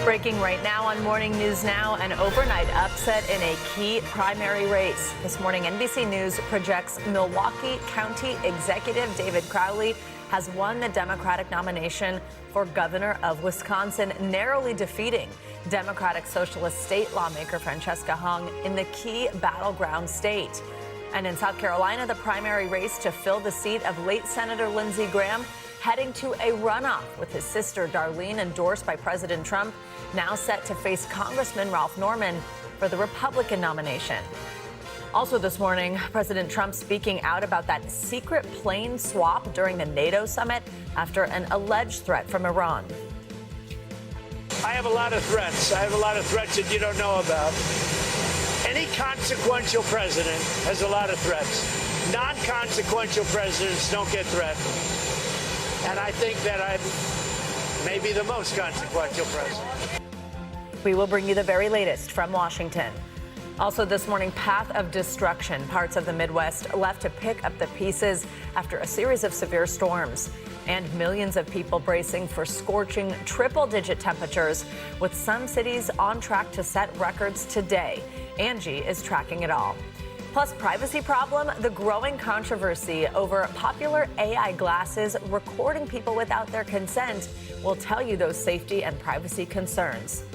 Breaking right now on Morning News Now, an overnight upset in a key primary race. This morning, NBC News projects Milwaukee County Executive David Crowley has won the Democratic nomination for governor of Wisconsin, narrowly defeating Democratic Socialist state lawmaker Francesca Hong in the key battleground state. And in South Carolina, the primary race to fill the seat of late Senator Lindsey Graham heading to a runoff with his sister Darlene, endorsed by President Trump, now set to face Congressman Ralph Norman for the Republican nomination. Also this morning, President Trump speaking out about that secret plane swap during the NATO summit after an alleged threat from Iran. I have a lot of threats. I have a lot of threats that you don't know about. Any consequential president has a lot of threats. Non-consequential presidents don't get threatened. And I think that I'm maybe the most consequential president. We will bring you the very latest from Washington. Also this morning, path of destruction. Parts of the Midwest left to pick up the pieces after a series of severe storms. And millions of people bracing for scorching triple-digit temperatures, with some cities on track to set records today. Angie is tracking it all. Plus, privacy problem, the growing controversy over popular AI glasses recording people without their consent. We'll tell you those safety and privacy concerns.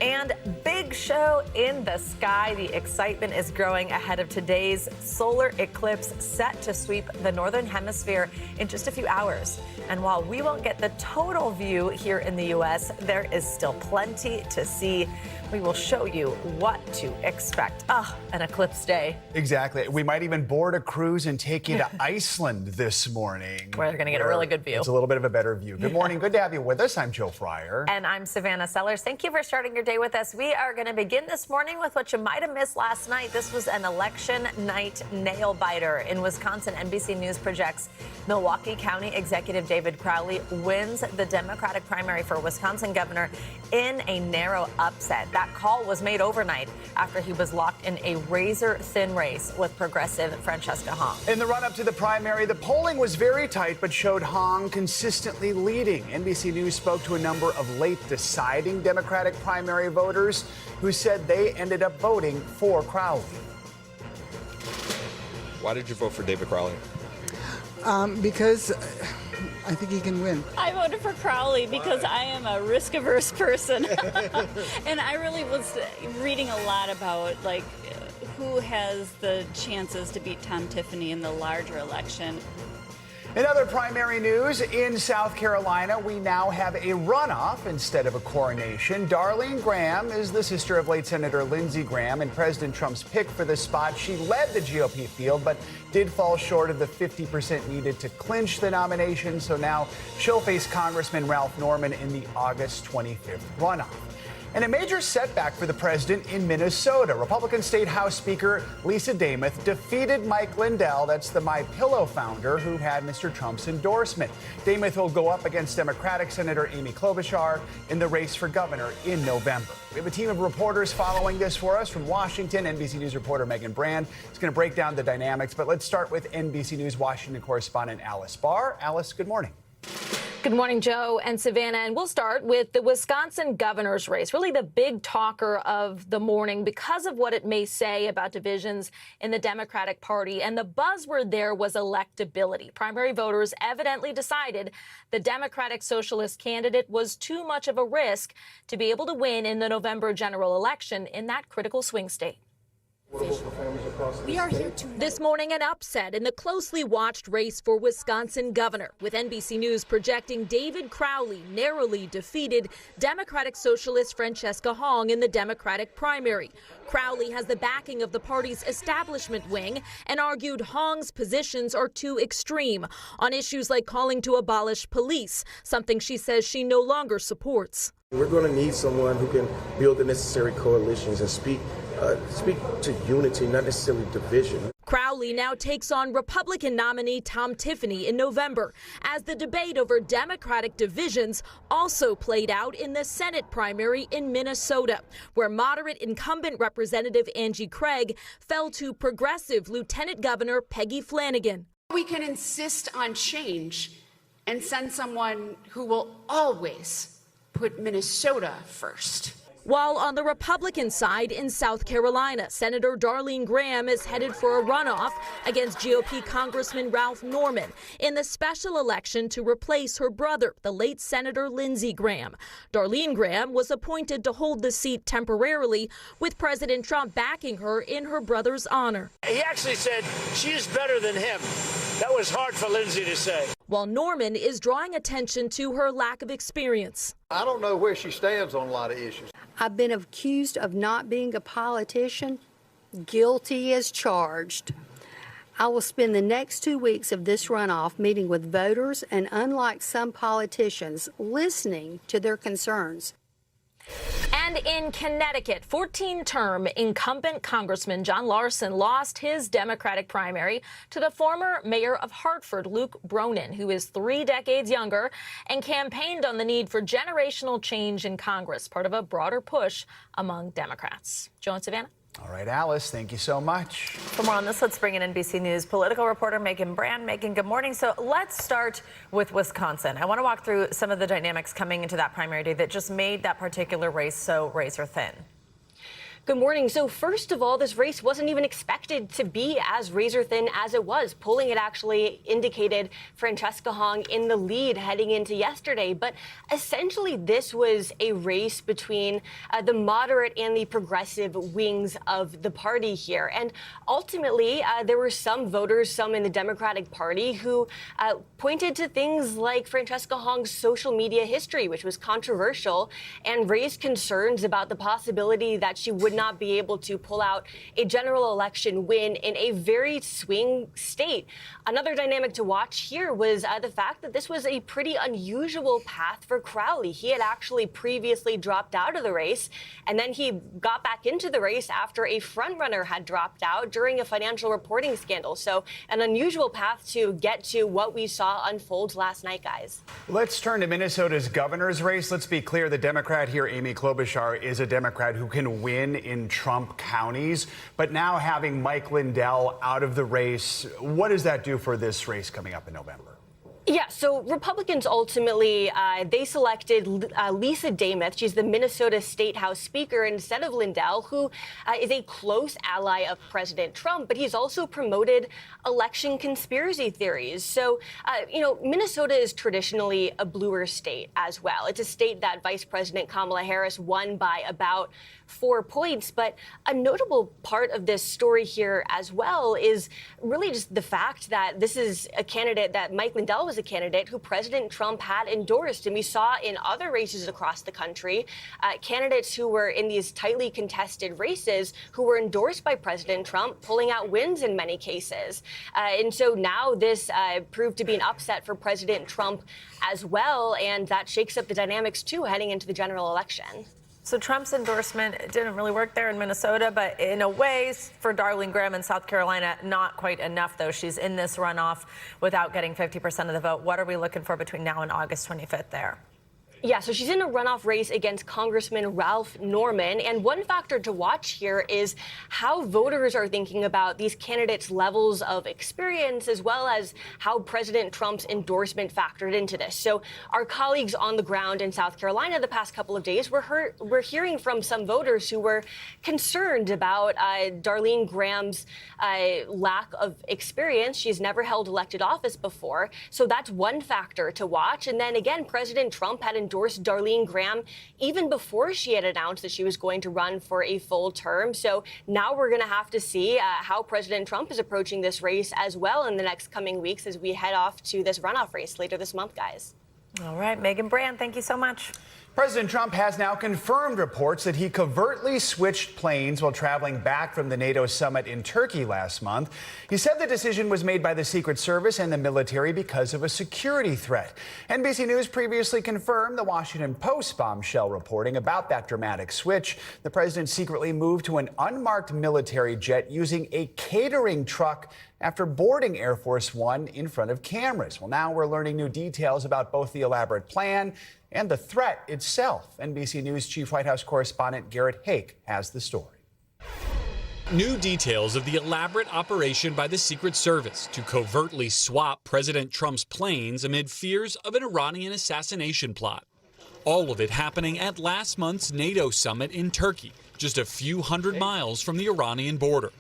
And big show in the sky. The excitement is growing ahead of today's solar eclipse set to sweep the northern hemisphere in just a few hours. And while we won't get the total view here in the U.S., there is still plenty to see. We will show you what to expect. An eclipse day. Exactly. We might even board a cruise and take you to Iceland this morning. We're going to get a really good view. It's a little bit of a better view. Good morning. Good to have you with us. I'm Joe Fryer. And I'm Savannah Sellers. Thank you for starting your day with us. We are going to begin this morning with what you might have missed last night. This was an election night nail biter. In Wisconsin, NBC News projects Milwaukee County Executive David Crowley wins the Democratic primary for Wisconsin governor in a narrow upset. That call was made overnight after he was locked in a razor-thin race with progressive Francesca Hong. In the run-up to the primary, the polling was very tight but showed Hong consistently leading. NBC News spoke to a number of late deciding Democratic primary voters who said they ended up voting for Crowley. Why did you vote for David Crowley? Because I think he can win. I voted for Crowley because I am a risk-averse person. And I really was reading a lot about, who has the chances to beat Tom Tiffany in the larger election. In other primary news, in South Carolina, we now have a runoff instead of a coronation. Darlene Graham is the sister of late Senator Lindsey Graham and President Trump's pick for this spot. She led the GOP field, but did fall short of the 50% needed to clinch the nomination. So now she'll face Congressman Ralph Norman in the August 25th runoff. And a major setback for the president in Minnesota. Republican State House Speaker Lisa Demuth defeated Mike Lindell, that's the MyPillow founder, who had Mr. Trump's endorsement. Demuth will go up against Democratic Senator Amy Klobuchar in the race for governor in November. We have a team of reporters following this for us from Washington. NBC News reporter Megan Brand is going to break down the dynamics, but let's start with NBC News Washington correspondent Alice Barr. Alice, good morning. Good morning, Joe and Savannah. And we'll start with the Wisconsin governor's race, really the big talker of the morning because of what it may say about divisions in the Democratic Party. And the buzzword there was electability. Primary voters evidently decided the Democratic Socialist candidate was too much of a risk to be able to win in the November general election in that critical swing state. We are here to This morning, an upset in the closely watched race for Wisconsin governor, with NBC News projecting David Crowley narrowly defeated Democratic Socialist Francesca Hong in the Democratic primary. Crowley has the backing of the party's establishment wing and argued Hong's positions are too extreme on issues like calling to abolish police, something she says she no longer supports. We're going to need someone who can build the necessary coalitions and speak to unity, not necessarily division. Crowley now takes on Republican nominee Tom Tiffany in November, as the debate over Democratic divisions also played out in the Senate primary in Minnesota, where moderate incumbent Representative Angie Craig fell to progressive Lieutenant Governor Peggy Flanagan. We can insist on change and send someone who will always put Minnesota first. While on the Republican side in South Carolina, Senator Darlene Graham is headed for a runoff against GOP Congressman Ralph Norman in the special election to replace her brother, the late Senator Lindsey Graham. Darlene Graham was appointed to hold the seat temporarily, with President Trump backing her in her brother's honor. He actually said she's better than him. That was hard for Lindsey to say. While Norman is drawing attention to her lack of experience. I don't know where she stands on a lot of issues. I've been accused of not being a politician, guilty as charged. I will spend the next 2 weeks of this runoff meeting with voters and, unlike some politicians, listening to their concerns. And in Connecticut, 14-term incumbent Congressman John Larson lost his Democratic primary to the former mayor of Hartford, Luke Bronin, who is 3 decades younger and campaigned on the need for generational change in Congress, part of a broader push among Democrats. Joe and Savannah. All right, Alice, thank you so much. For more on this, let's bring in NBC News political reporter Megan Brand. Megan, good morning. So let's start with Wisconsin. I want to walk through some of the dynamics coming into that primary day that just made that particular race so razor thin. Good morning. So first of all, this race wasn't even expected to be as razor thin as it was. Polling had actually indicated Francesca Hong in the lead heading into yesterday. But essentially, this was a race between the moderate and the progressive wings of the party here. And ultimately, there were some voters, some in the Democratic Party, who pointed to things like Francesca Hong's social media history, which was controversial, and raised concerns about the possibility that she would not be able to pull out a general election win in a very swing state. Another dynamic to watch here was the fact that this was a pretty unusual path for Crowley. He had actually previously dropped out of the race, and then he got back into the race after a frontrunner had dropped out during a financial reporting scandal. So an unusual path to get to what we saw unfold last night, guys. Let's turn to Minnesota's governor's race. Let's be clear, the Democrat here, Amy Klobuchar, is a Democrat who can win in Trump counties. But now having Mike Lindell out of the race, what does that do for this race coming up in November? Yeah, so Republicans ultimately, they selected Lisa Dameth. She's the Minnesota State House Speaker instead of Lindell, who is a close ally of President Trump, but he's also promoted election conspiracy theories. So, Minnesota is traditionally a bluer state as well. It's a state that Vice President Kamala Harris won by about 4 points. But a notable part of this story here as well is really just the fact that this is a candidate that Mike Lindell was a candidate who President Trump had endorsed. And we saw in other races across the country, candidates who were in these tightly contested races who were endorsed by President Trump pulling out wins in many cases. And so now this proved to be an upset for President Trump as well. And that shakes up the dynamics, too, heading into the general election. So Trump's endorsement didn't really work there in Minnesota, but in a way, for Darlene Graham in South Carolina, not quite enough, though. She's in this runoff without getting 50% of the vote. What are we looking for between now and August 25th there? Yeah, so she's in a runoff race against Congressman Ralph Norman. And one factor to watch here is how voters are thinking about these candidates' levels of experience, as well as how President Trump's endorsement factored into this. So our colleagues on the ground in South Carolina the past couple of days, we're hearing from some voters who were concerned about Darlene Graham's lack of experience. She's never held elected office before. So that's one factor to watch. And then again, President Trump had endorsed Darlene Graham even before she had announced that she was going to run for a full term. So now we're going to have to see how President Trump is approaching this race as well in the next coming weeks as we head off to this runoff race later this month, guys. All right, Megan Brand, thank you so much. President Trump has now confirmed reports that he covertly switched planes while traveling back from the NATO summit in Turkey last month. He said the decision was made by the Secret Service and the military because of a security threat. NBC News previously confirmed the Washington Post bombshell reporting about that dramatic switch. The president secretly moved to an unmarked military jet using a catering truck after boarding Air Force One in front of cameras. Well, now we're learning new details about both the elaborate plan and the threat itself. NBC News Chief White House correspondent Garrett Hake has the story. New details of the elaborate operation by the Secret Service to covertly swap President Trump's planes amid fears of an Iranian assassination plot. All of it happening at last month's NATO summit in Turkey, just a few hundred miles from the Iranian border.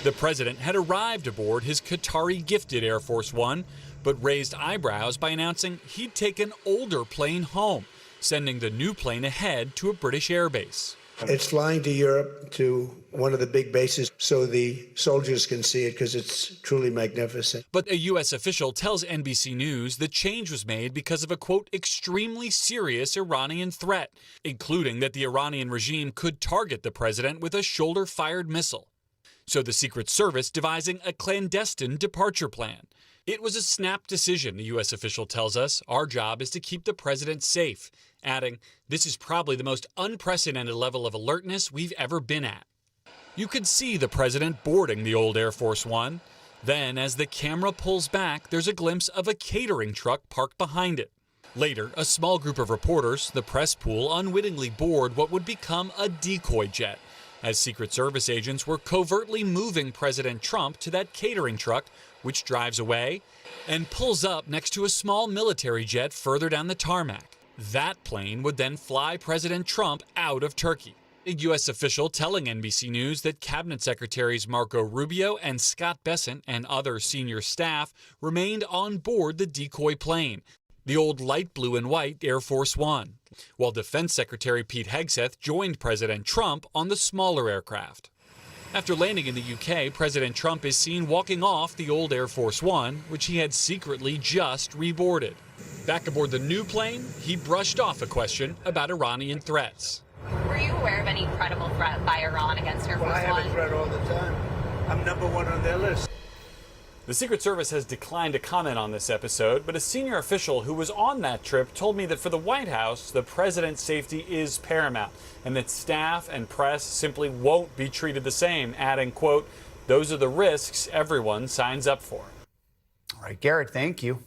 The president had arrived aboard his Qatari-gifted Air Force One, but raised eyebrows by announcing he'd take an older plane home, sending the new plane ahead to a British airbase. It's flying to Europe, to one of the big bases, so the soldiers can see it because it's truly magnificent. But a U.S. official tells NBC News the change was made because of a, quote, extremely serious Iranian threat, including that the Iranian regime could target the president with a shoulder-fired missile. So the Secret Service devising a clandestine departure plan. It was a snap decision, the U.S. official tells us. Our job is to keep the president safe, adding, this is probably the most unprecedented level of alertness we've ever been at. You could see the president boarding the old Air Force One. Then, as the camera pulls back, there's a glimpse of a catering truck parked behind it. Later, a small group of reporters, the press pool, unwittingly board what would become a decoy jet, as Secret Service agents were covertly moving President Trump to that catering truck, which drives away and pulls up next to a small military jet further down the tarmac. That plane would then fly President Trump out of Turkey. A U.S. official telling NBC News that Cabinet Secretaries Marco Rubio and Scott Bessent and other senior staff remained on board the decoy plane, the old light blue and white Air Force One, while Defense Secretary Pete Hegseth joined President Trump on the smaller aircraft. After landing in the UK, President Trump is seen walking off the old Air Force One, which he had secretly just reboarded. Back aboard the new plane, he brushed off a question about Iranian threats. Were you aware of any credible threat by Iran against Air Force One? I have a threat all the time. I'm number one on their list. The Secret Service has declined to comment on this episode, but a senior official who was on that trip told me that for the White House, the president's safety is paramount, and that staff and press simply won't be treated the same, adding, quote, those are the risks everyone signs up for. All right, Garrett, thank you.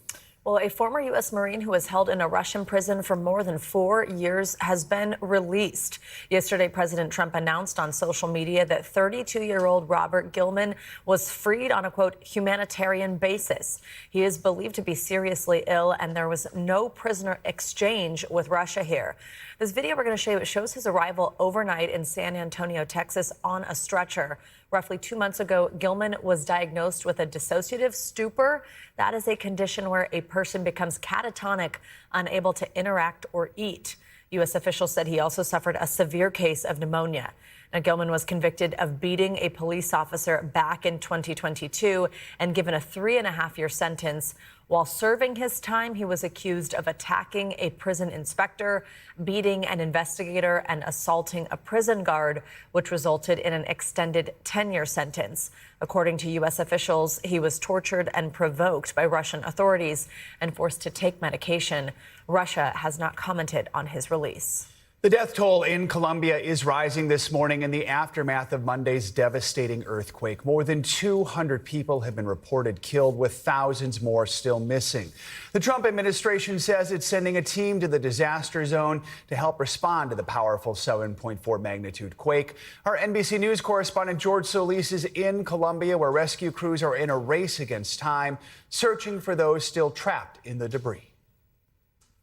Well, a former U.S. Marine who was held in a Russian prison for more than 4 years has been released. Yesterday, President Trump announced on social media that 32-year-old Robert Gilman was freed on a, quote, humanitarian basis. He is believed to be seriously ill, and there was no prisoner exchange with Russia here. This video we're going to show you, it shows his arrival overnight in San Antonio, Texas, on a stretcher. Roughly 2 months ago, Gilman was diagnosed with a dissociative stupor. That is a condition where a person becomes catatonic, unable to interact or eat. U.S. officials said he also suffered a severe case of pneumonia. Now, Gilman was convicted of beating a police officer back in 2022 and given a 3.5-year sentence. While serving his time, he was accused of attacking a prison inspector, beating an investigator, and assaulting a prison guard, which resulted in an extended 10-year sentence. According to U.S. officials, he was tortured and provoked by Russian authorities and forced to take medication. Russia has not commented on his release. The death toll in Colombia is rising this morning in the aftermath of Monday's devastating earthquake. More than 200 people have been reported killed, with thousands more still missing. The Trump administration says it's sending a team to the disaster zone to help respond to the powerful 7.4 magnitude quake. Our NBC News correspondent George Solis is in Colombia, where rescue crews are in a race against time, searching for those still trapped in the debris.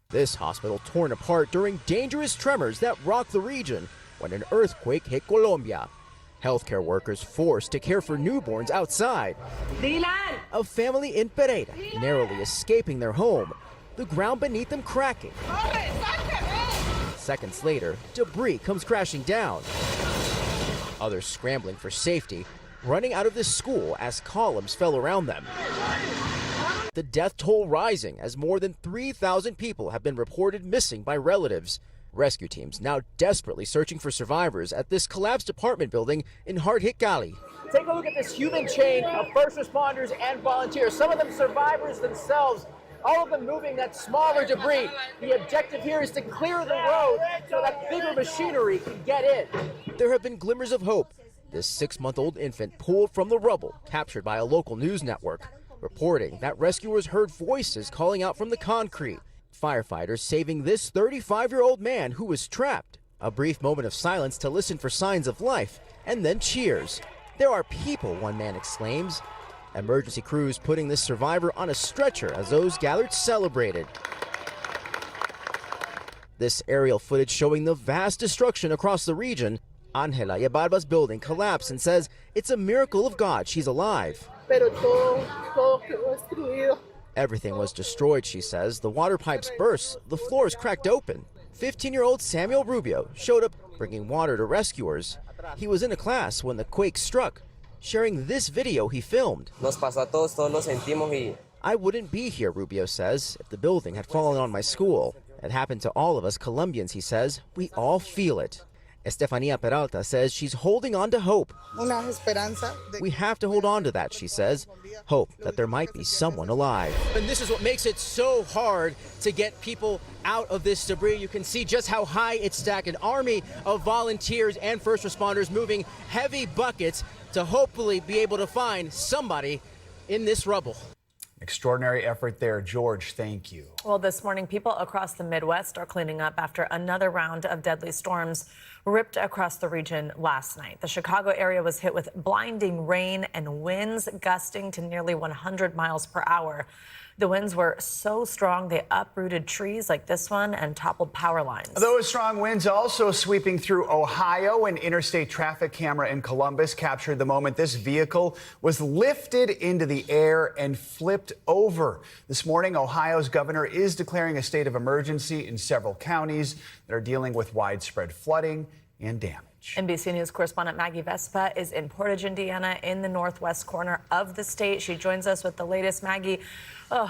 This hospital torn apart during dangerous tremors that rocked the region when an earthquake hit Colombia. Healthcare workers forced to care for newborns outside. Dylan! A family in Pereira narrowly escaping their home, the ground beneath them cracking. Seconds later, debris comes crashing down. Others scrambling for safety, running out of the school as columns fell around them. The death toll rising as more than 3,000 people have been reported missing by relatives. Rescue teams now desperately searching for survivors at this collapsed apartment building in hard-hit Cali. Take a look at this human chain of first responders and volunteers, some of them survivors themselves, all of them moving that smaller debris. The objective here is to clear the road so that bigger machinery can get in. There have been glimmers of hope. This 6-month-old infant pulled from the rubble, captured by a local news network, reporting that rescuers heard voices calling out from the concrete. Firefighters saving this 35-year-old man who was trapped. A brief moment of silence to listen for signs of life, and then cheers. There are people, one man exclaims. Emergency crews putting this survivor on a stretcher as those gathered celebrated. This aerial footage showing the vast destruction across the region. Angela Yabarba's building collapsed and says it's a miracle of God she's alive. Everything was destroyed, she says. The water pipes burst, the floors cracked open. 15-year-old Samuel Rubio showed up bringing water to rescuers. He was in a class when the quake struck, sharing this video he filmed. I wouldn't be here, Rubio says, if the building had fallen on my school. It happened to all of us Colombians, he says. We all feel it. Estefania Peralta says she's holding on to hope. We have to hold on to that, she says. Hope that there might be someone alive. And this is what makes it so hard to get people out of this debris. You can see just how high it's stacked. An army of volunteers and first responders moving heavy buckets to hopefully be able to find somebody in this rubble. Extraordinary effort there, George. Thank you. Well, this morning, people across the Midwest are cleaning up after another round of deadly storms ripped across the region last night. The Chicago area was hit with blinding rain and winds gusting to nearly 100 miles per hour. The winds were so strong they uprooted trees like this one and toppled power lines. Those strong winds also sweeping through Ohio. An interstate traffic camera in Columbus captured the moment this vehicle was lifted into the air and flipped over. This morning, Ohio's governor is declaring a state of emergency in several counties that are dealing with widespread flooding and damage. NBC News correspondent Maggie Vespa is in Portage, Indiana, in the northwest corner of the state. She joins us with the latest. Maggie,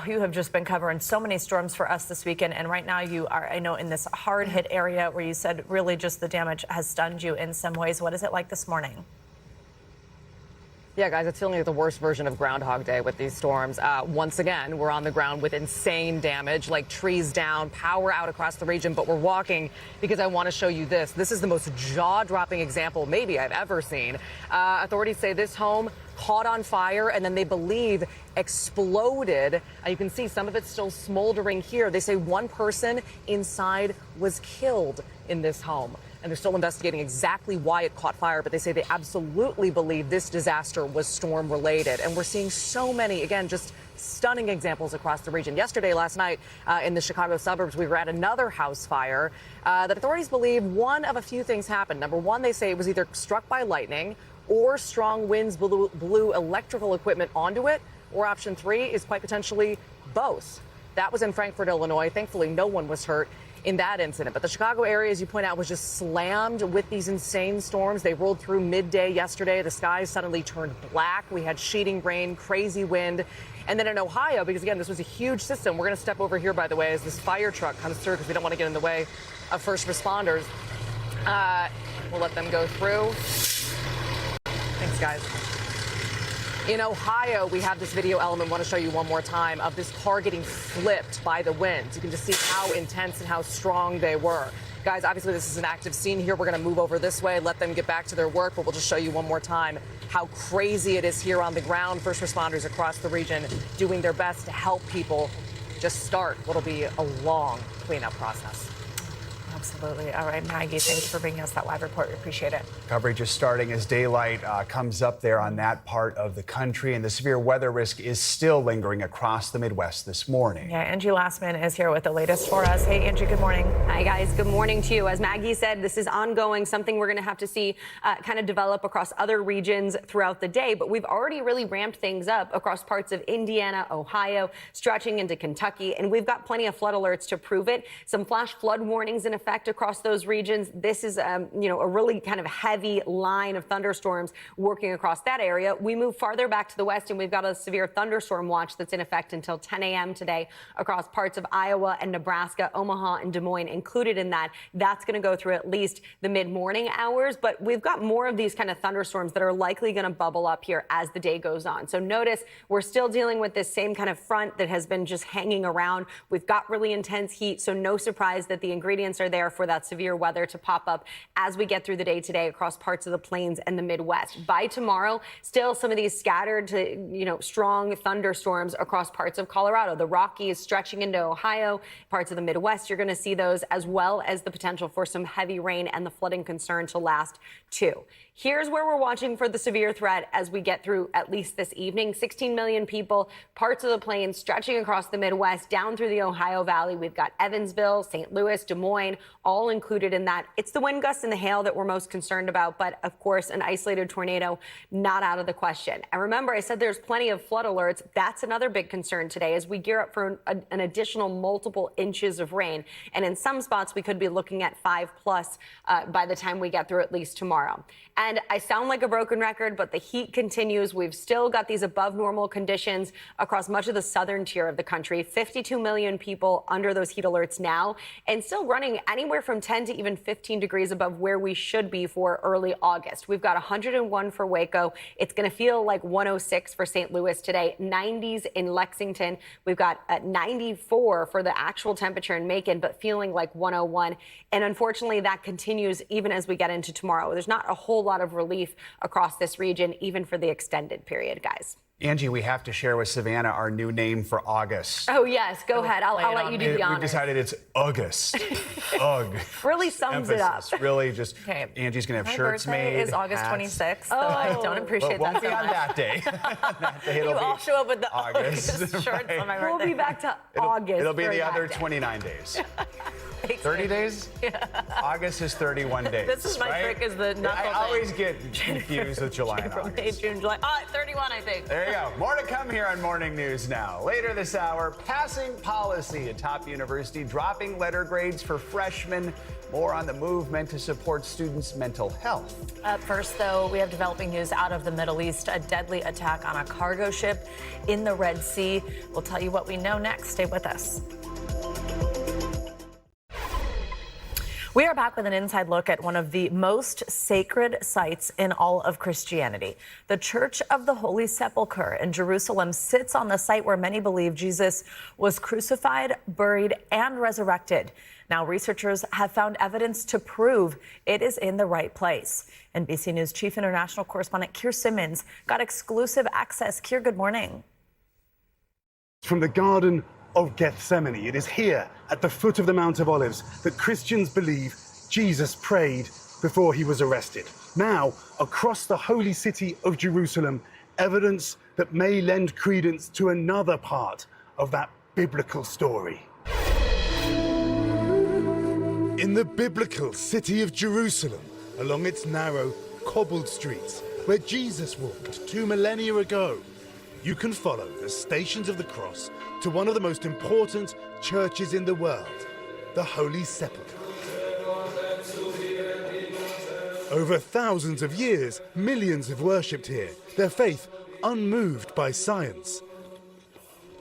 you have just been covering so many storms for us this weekend, and right now you are, I know, in this hard-hit area where you said really just the damage has stunned you in some ways. What is it like this morning? Yeah, guys, it's feeling like the worst version of Groundhog Day with these storms. Once again, we're on the ground with insane damage, like trees down, power out across the region. But we're walking because I want to show you this. This is the most jaw-dropping example maybe I've ever seen. Authorities say this home caught on fire and then they believe exploded. You can see some of it still smoldering here. They say one person inside was killed in this home. And they're still investigating exactly why it caught fire, but they say they absolutely believe this disaster was storm related. And we're seeing so many, again, just stunning examples across the region. Yesterday, last night, in the Chicago suburbs, we were at another house fire that authorities believe one of a few things happened. Number one, they say it was either struck by lightning or strong winds blew electrical equipment onto it, or option three is quite potentially both. That was in Frankfort, Illinois. Thankfully, no one was hurt in that incident. But the Chicago area, as you point out, was just slammed with these insane storms. They rolled through midday yesterday. The skies suddenly turned black. We had sheeting rain, crazy wind. And then in Ohio, because again, this was a huge system. We're going to step over here, by the way, as this fire truck comes through because we don't want to get in the way of first responders. We'll let them go through. Thanks, guys. In Ohio, we have this video element I want to show you one more time of this car getting flipped by the winds. You can just see how intense and how strong they were. Guys, obviously this is an active scene here. We're going to move over this way, let them get back to their work, but we'll just show you one more time how crazy it is here on the ground. First responders across the region doing their best to help people just start what'll be a long cleanup process. Absolutely. All right, Maggie, thanks for bringing us that live report. We appreciate it. Coverage is starting as daylight comes up there on that part of the country, and the severe weather risk is still lingering across the Midwest this morning. Yeah, Angie Lastman is here with the latest for us. Hey, Angie, good morning. Hi, guys. Good morning to you. As Maggie said, this is ongoing, something we're going to have to see kind of develop across other regions throughout the day, but we've already really ramped things up across parts of Indiana, Ohio, stretching into Kentucky, and we've got plenty of flood alerts to prove it. Some flash flood warnings in effect across those regions. This is, a really kind of heavy line of thunderstorms working across that area. We move farther back to the west, and we've got a severe thunderstorm watch that's in effect until 10 a.m. today across parts of Iowa and Nebraska, Omaha and Des Moines included in that. That's going to go through at least the mid-morning hours, but we've got more of these kind of thunderstorms that are likely going to bubble up here as the day goes on. So notice we're still dealing with this same kind of front that has been just hanging around. We've got really intense heat, so no surprise that the ingredients are there there for that severe weather to pop up as we get through the day today across parts of the plains and the Midwest. By tomorrow, still some of these scattered to, strong thunderstorms across parts of Colorado. The Rockies stretching into Ohio, parts of the Midwest, you're going to see those, as well as the potential for some heavy rain and the flooding concern to last too. Here's where we're watching for the severe threat as we get through at least this evening. 16 million people, parts of the plains stretching across the Midwest, down through the Ohio Valley. We've got Evansville, St. Louis, Des Moines, all included in that. It's the wind gusts and the hail that we're most concerned about, but of course, an isolated tornado not out of the question. And remember, I said there's plenty of flood alerts. That's another big concern today as we gear up for an additional multiple inches of rain. And in some spots, we could be looking at 5+ by the time we get through at least tomorrow. And I sound like a broken record, but the heat continues. We've still got these above normal conditions across much of the southern tier of the country. 52 million people under those heat alerts now, and still running anywhere from 10 to even 15 degrees above where we should be for early August. We've got 101 for Waco. It's going to feel like 106 for St. Louis today, 90s in Lexington. We've got 94 for the actual temperature in Macon, but feeling like 101. And unfortunately, that continues even as we get into tomorrow. There's not a whole lot of relief across this region, even for the extended period, guys. Angie, we have to share with Savannah our new name for August. Oh, yes. Go ahead. I'll let you do the honors. We've decided it's August. Ugh. Really sums it up. Really just, Angie's going to have shirts made. My birthday is August 26th, so I don't appreciate won't that be so on much. that day. That day it'll You all be show up with the August shirts right. on my birthday. We'll be back to August. It'll be for the that other day. 29 days. 30 days? Yeah. August is 31 days. This is my trick, is the knuckle I thing. always get confused with July and April, May, August. June, July. 31, I think. There you go. More to come here on Morning News Now. Later this hour, passing policy at top university, dropping letter grades for freshmen. More on the movement to support students' mental health. Up first, though, we have developing news out of the Middle East, a deadly attack on a cargo ship in the Red Sea. We'll tell you what we know next. Stay with us. We are back with an inside look at one of the most sacred sites in all of Christianity. The Church of the Holy Sepulchre in Jerusalem sits on the site where many believe Jesus was crucified, buried, and resurrected. Now, researchers have found evidence to prove it is in the right place. NBC News Chief International Correspondent Keir Simmons got exclusive access. Keir, good morning. From the Garden of Gethsemane. It is here at the foot of the Mount of Olives that Christians believe Jesus prayed before he was arrested. Now, across the holy city of Jerusalem, evidence that may lend credence to another part of that biblical story. In the biblical city of Jerusalem, along its narrow, cobbled streets, where Jesus walked 2 millennia ago, you can follow the Stations of the Cross to one of the most important churches in the world, the Holy Sepulchre. Over thousands of years, millions have worshipped here, their faith unmoved by science.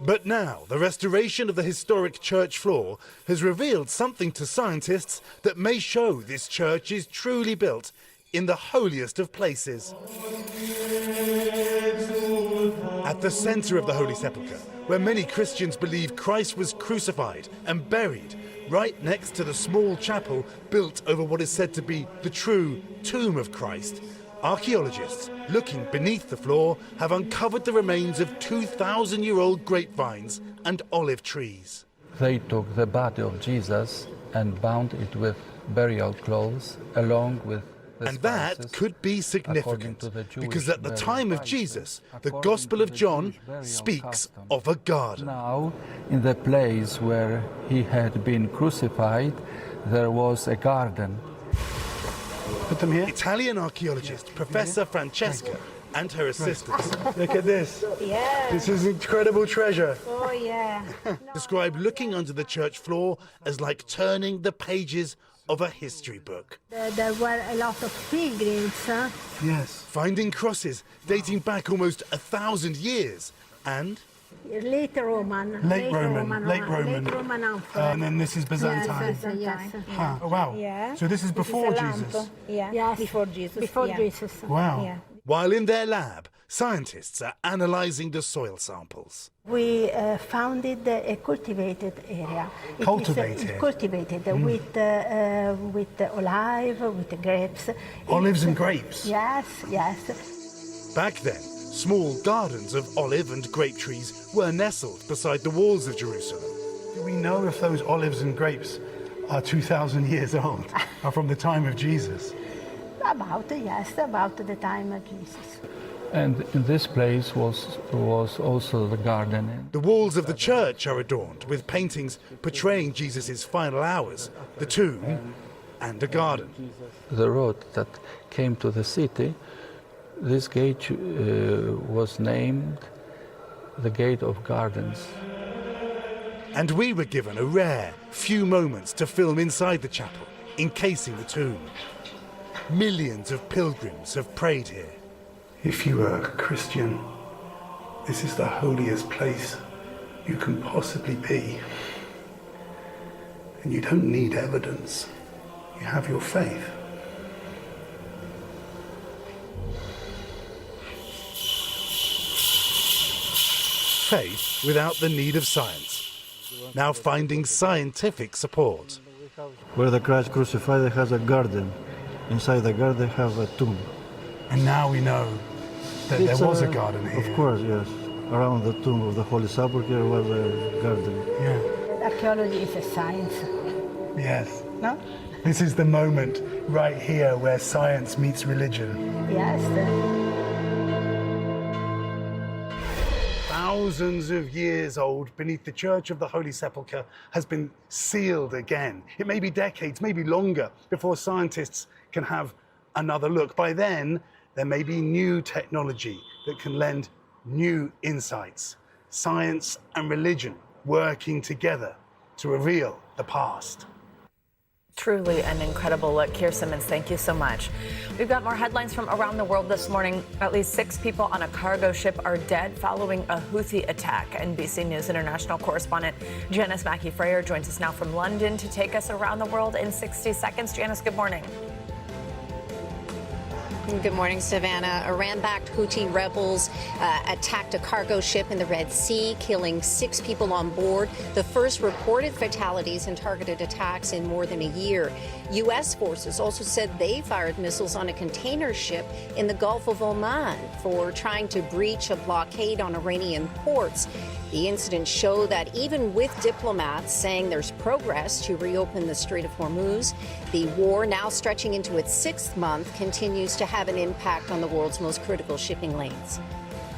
But now, the restoration of the historic church floor has revealed something to scientists that may show this church is truly built in the holiest of places. At the center of the Holy Sepulchre, where many Christians believe Christ was crucified and buried, right next to the small chapel built over what is said to be the true tomb of Christ, archaeologists looking beneath the floor have uncovered the remains of 2,000-year-old grapevines and olive trees. They took the body of Jesus and bound it with burial clothes along with the and that could be significant because at the time of Jesus, the Gospel of John speaks of a garden. Now, in the place where he had been crucified, there was a garden. Put them here. Italian archaeologist Professor Francesca and her assistants. Look at this. Yeah. This is incredible treasure. Oh, yeah. Describe looking under the church floor as like turning the pages of a history book. There were a lot of pilgrims. Yes. Finding crosses dating back almost 1,000 years and Late Roman. Late Roman. And then this is Byzantine. Yes. Huh. Oh, wow. Yeah. So this is before Jesus. Yeah. Yes. Before Jesus. Before Jesus. Wow. Yeah. While in their lab, scientists are analysing the soil samples. We founded a cultivated area. Cultivated? Cultivated with olive, with grapes. Olives and grapes? Yes, yes. Back then, small gardens of olive and grape trees were nestled beside the walls of Jerusalem. Do we know if those olives and grapes are 2,000 years old, are from the time of Jesus? About the time of Jesus. And in this place was also the garden. The walls of the church are adorned with paintings portraying Jesus' final hours, the tomb, and a garden. The road that came to the city, this gate was named the Gate of Gardens. And we were given a rare few moments to film inside the chapel, encasing the tomb. Millions of pilgrims have prayed here. If you are a Christian, this is the holiest place you can possibly be. And you don't need evidence. You have your faith. Faith without the need of science. Now finding scientific support. Where the Christ crucified has a garden. Inside the garden have a tomb. And now we know that there was a garden here. Of course, yes. Around the tomb of the Holy Sepulchre was a garden. Yeah. Archaeology is a science. Yes. No? This is the moment right here where science meets religion. Yes. Thousands of years old beneath the Church of the Holy Sepulchre has been sealed again. It may be decades, maybe longer, before scientists can have another look. By then, there may be new technology that can lend new insights. Science and religion working together to reveal the past. Truly an incredible look. Keir Simmons, thank you so much. We've got more headlines from around the world this morning. At least 6 people on a cargo ship are dead following a Houthi attack. NBC News international correspondent Janice Mackey-Frayer joins us now from London to take us around the world in 60 seconds. Janice, good morning. Good morning, Savannah. Iran-backed Houthi rebels attacked a cargo ship in the Red Sea, killing 6 people on board, the first reported fatalities in targeted attacks in more than a year. U.S. forces also said they fired missiles on a container ship in the Gulf of Oman for trying to breach a blockade on Iranian ports. The incidents show that even with diplomats saying there's progress to reopen the Strait of Hormuz, the war, now stretching into its 6th month, continues to have an impact on the world's most critical shipping lanes.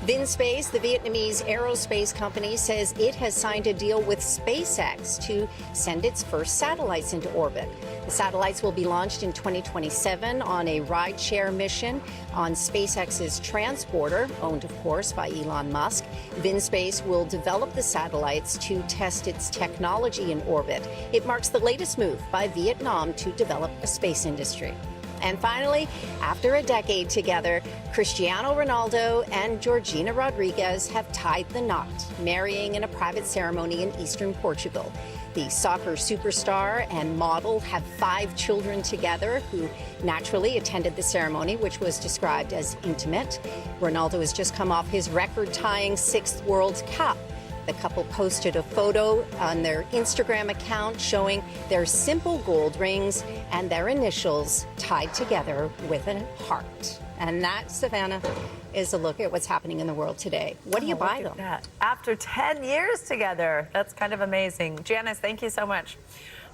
VinSpace, the Vietnamese aerospace company, says it has signed a deal with SpaceX to send its first satellites into orbit. The satellites will be launched in 2027 on a ride-share mission on SpaceX's transporter, owned, of course, by Elon Musk. VinSpace will develop the satellites to test its technology in orbit. It marks the latest move by Vietnam to develop a space industry. And finally, after a decade together, Cristiano Ronaldo and Georgina Rodriguez have tied the knot, marrying in a private ceremony in eastern Portugal. The soccer superstar and model have 5 children together who naturally attended the ceremony, which was described as intimate. Ronaldo has just come off his record-tying 6th World Cup. The couple posted a photo on their Instagram account showing their simple gold rings and their initials tied together with a heart. And that, Savannah, is a look at what's happening in the world today. What do you buy, though? After 10 years together, that's kind of amazing. Janice, thank you so much.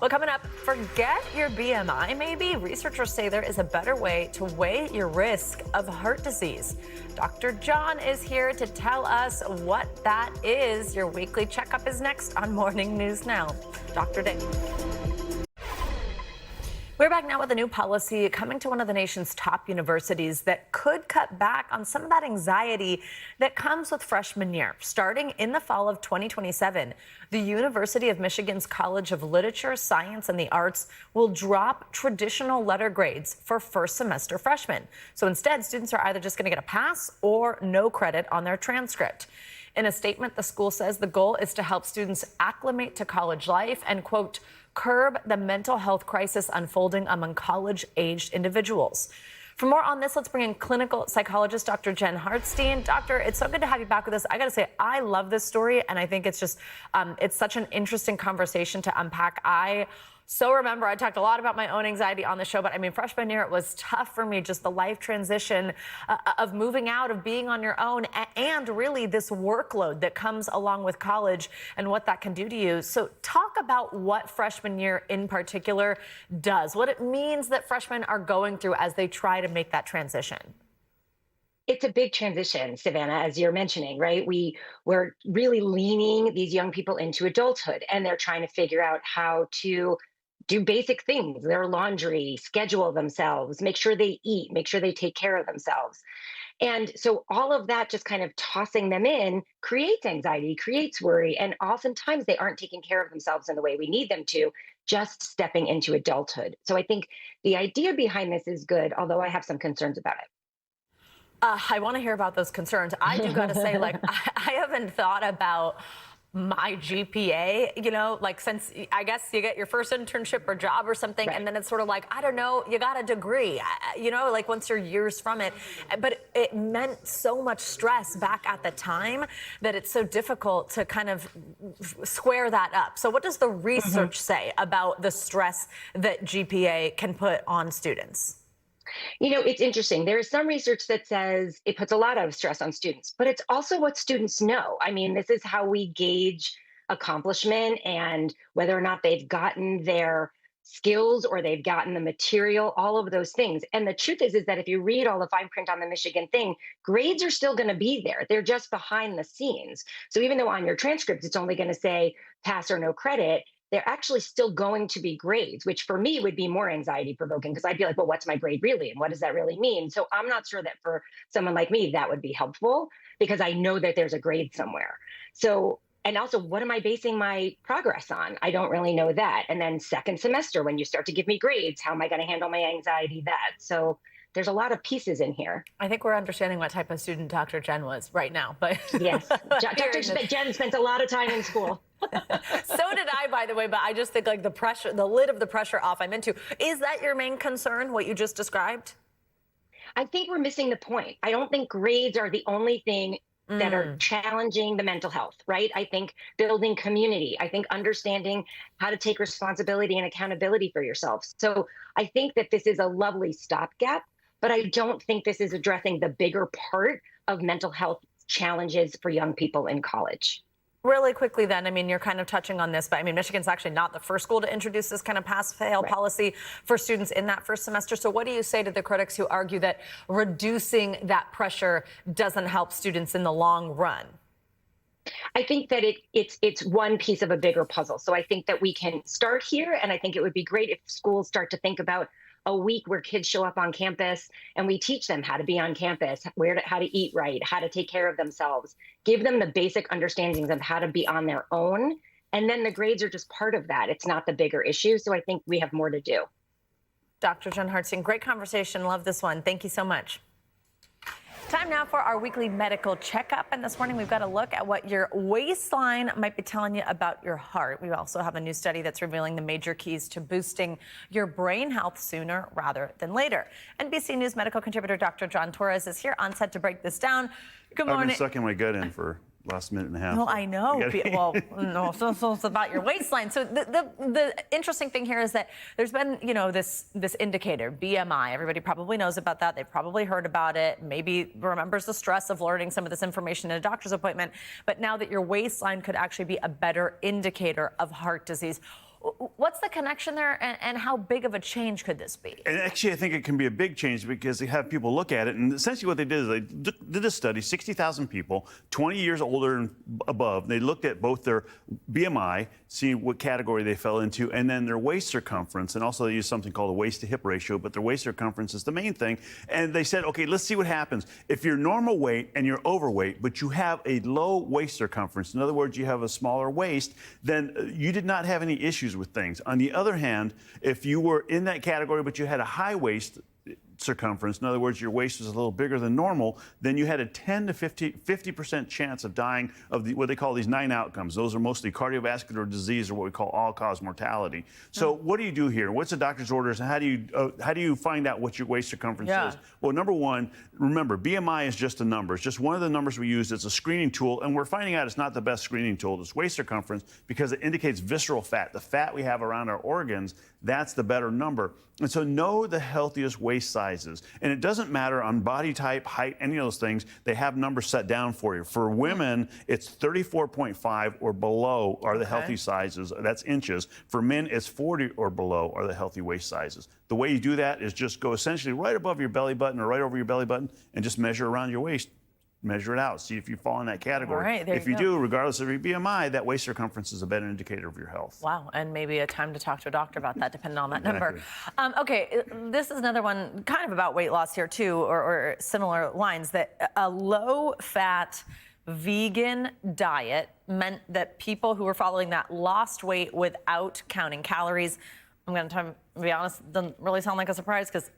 Well, coming up, forget your BMI, maybe. Researchers say there is a better way to weigh your risk of heart disease. Dr. John is here to tell us what that is. Your weekly checkup is next on Morning News Now. Dr. Dave. We're back now with a new policy coming to one of the nation's top universities that could cut back on some of that anxiety that comes with freshman year. Starting in the fall of 2027, the University of Michigan's College of Literature, Science, and the Arts will drop traditional letter grades for first semester freshmen. So instead, students are either just going to get a pass or no credit on their transcript. In a statement, the school says the goal is to help students acclimate to college life and, quote, curb the mental health crisis unfolding among college-aged individuals. For more on this, let's bring in clinical psychologist Dr. Jen Hartstein. Doctor, it's so good to have you back with us. I got to say, I love this story, and I think it's just, it's such an interesting conversation to unpack. So remember, I talked a lot about my own anxiety on the show, but I mean, freshman year, it was tough for me, just the life transition of moving out, of being on your own, and really this workload that comes along with college and what that can do to you. So talk about what freshman year in particular does, what it means that freshmen are going through as they try to make that transition. It's a big transition, Savannah, as you're mentioning, right? We're really leaning these young people into adulthood, and they're trying to figure out how to do basic things, their laundry, schedule themselves, make sure they eat, make sure they take care of themselves. And so all of that just kind of tossing them in creates anxiety, creates worry. And oftentimes they aren't taking care of themselves in the way we need them to, just stepping into adulthood. So I think the idea behind this is good, although I have some concerns about it. I want to hear about those concerns. I do got to say, like, I haven't thought about my GPA, you know, like since I guess you get your first internship or job or something, right. And then it's sort of like, I don't know, you got a degree, you know, like once you're years from it. But it meant so much stress back at the time that it's so difficult to kind of square that up. So what does the research say about the stress that GPA can put on students? You know, it's interesting. There is some research that says it puts a lot of stress on students, but it's also what students know. I mean, this is how we gauge accomplishment and whether or not they've gotten their skills or they've gotten the material, all of those things. And the truth is that if you read all the fine print on the Michigan thing, grades are still going to be there. They're just behind the scenes. So even though on your transcript, it's only going to say pass or no credit, they're actually still going to be grades, which for me would be more anxiety provoking because I'd be like, well, what's my grade really? And what does that really mean? So I'm not sure that for someone like me, that would be helpful because I know that there's a grade somewhere. So, and also, what am I basing my progress on? I don't really know that. And then second semester, when you start to give me grades, how am I going to handle my anxiety that? So there's a lot of pieces in here. I think we're understanding what type of student Dr. Jen was right now. But yes, Dr. Jen spent a lot of time in school. So did I, by the way, but I just think like the pressure, the lid of the pressure off I'm into. Is that your main concern, what you just described? I think we're missing the point. I don't think grades are the only thing that are challenging the mental health, right? I think building community, I think understanding how to take responsibility and accountability for yourself. So I think that this is a lovely stopgap, but I don't think this is addressing the bigger part of mental health challenges for young people in college. Really quickly then, I mean, you're kind of touching on this, but I mean, Michigan's actually not the first school to introduce this kind of pass-fail policy for students in that first semester. So what do you say to the critics who argue that reducing that pressure doesn't help students in the long run? I think that it's one piece of a bigger puzzle. So I think that we can start here, and I think it would be great if schools start to think about a week where kids show up on campus and we teach them how to be on campus, how to eat right, how to take care of themselves, give them the basic understandings of how to be on their own. And then the grades are just part of that. It's not the bigger issue. So I think we have more to do. Dr. Jen Hartstein, great conversation. Love this one. Thank you so much. Time now for our weekly medical checkup. And this morning, we've got a look at what your waistline might be telling you about your heart. We also have a new study that's revealing the major keys to boosting your brain health sooner rather than later. NBC News medical contributor Dr. John Torres is here on set to break this down. Good morning. I've been sucking my gut in for last minute and a half. Well, I know. Well, no, so it's about your waistline. So the interesting thing here is that there's been, you know, this indicator, BMI. Everybody probably knows about that. They've probably heard about it. Maybe remembers the stress of learning some of this information in a doctor's appointment. But now that your waistline could actually be a better indicator of heart disease. What's the connection there, and how big of a change could this be? And actually, I think it can be a big change because they have people look at it, and essentially what they did is they did a study, 60,000 people, 20 years older and above. They looked at both their BMI, see what category they fell into, and then their waist circumference, and also they used something called a waist-to-hip ratio, but their waist circumference is the main thing. And they said, okay, let's see what happens. If you're normal weight and you're overweight, but you have a low waist circumference, in other words, you have a smaller waist, then you did not have any issues with things. On the other hand, if you were in that category but you had a high waist, circumference, in other words, your waist was a little bigger than normal, then you had a 10 to 50% chance of dying of what they call these 9 outcomes. Those are mostly cardiovascular disease or what we call all-cause mortality. So what do you do here? What's the doctor's orders, and how do you find out what your waist circumference is? Well, number one, remember, BMI is just a number. It's just one of the numbers we use. It's a screening tool, and we're finding out it's not the best screening tool. It's waist circumference because it indicates visceral fat, the fat we have around our organs. That's the better number. And so know the healthiest waist sizes. And it doesn't matter on body type, height, any of those things. They have numbers set down for you. For women, it's 34.5 or below are the healthy sizes. That's inches. For men, it's 40 or below are the healthy waist sizes. The way you do that is just go essentially right above your belly button or right over your belly button and just measure around your waist. Measure it out. See if you fall in that category. All right, there if you you go. do, regardless of your BMI, that waist circumference is a better indicator of your health. Wow, and maybe a time to talk to a doctor about that, depending on that number. Okay, this is another one kind of about weight loss here, too, or similar lines, that a low-fat vegan diet meant that people who were following that lost weight without counting calories. I'm going to be honest, doesn't really sound like a surprise because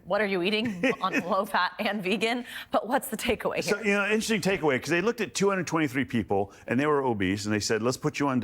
what are you eating on low fat and vegan? But what's the takeaway here? So, interesting takeaway, because they looked at 223 people and they were obese, and they said, let's put you on,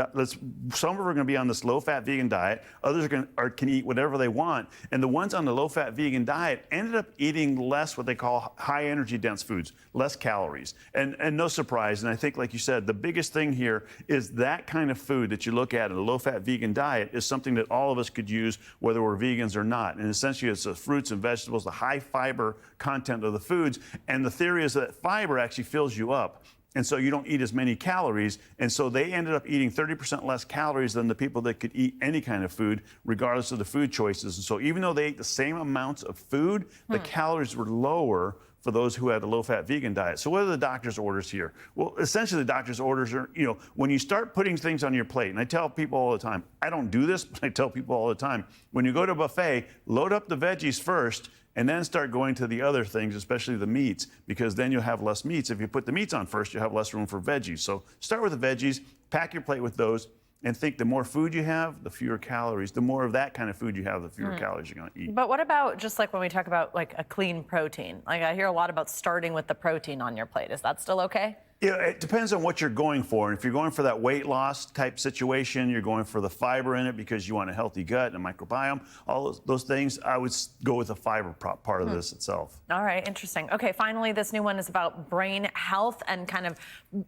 some are going to be on this low fat vegan diet, others can eat whatever they want. And the ones on the low fat vegan diet ended up eating less what they call high energy dense foods, less calories. And no surprise, and I think, like you said, the biggest thing here is that kind of food that you look at in a low fat vegan diet is something that all of us could use, whether we're vegans or not. And essentially, it's the fruits and vegetables, the high fiber content of the foods. And the theory is that fiber actually fills you up. And so you don't eat as many calories. And so they ended up eating 30% less calories than the people that could eat any kind of food, regardless of the food choices. And so even though they ate the same amounts of food, the calories were lower for those who had a low-fat vegan diet. So what are the doctor's orders here? Well, essentially the doctor's orders are, when you start putting things on your plate, and I tell people all the time, I don't do this, but I tell people all the time, when you go to a buffet, load up the veggies first, and then start going to the other things, especially the meats, because then you'll have less meats. If you put the meats on first, you'll have less room for veggies. So start with the veggies, pack your plate with those, and think the more food you have, the fewer calories. The more of that kind of food you have, the fewer calories you're going to eat. But what about just like when we talk about like a clean protein? Like I hear a lot about starting with the protein on your plate. Is that still okay? Yeah, it depends on what you're going for. And if you're going for that weight loss type situation, you're going for the fiber in it because you want a healthy gut and a microbiome, all those things, I would go with the fiber part of this itself. All right, interesting. Okay, finally, this new one is about brain health and kind of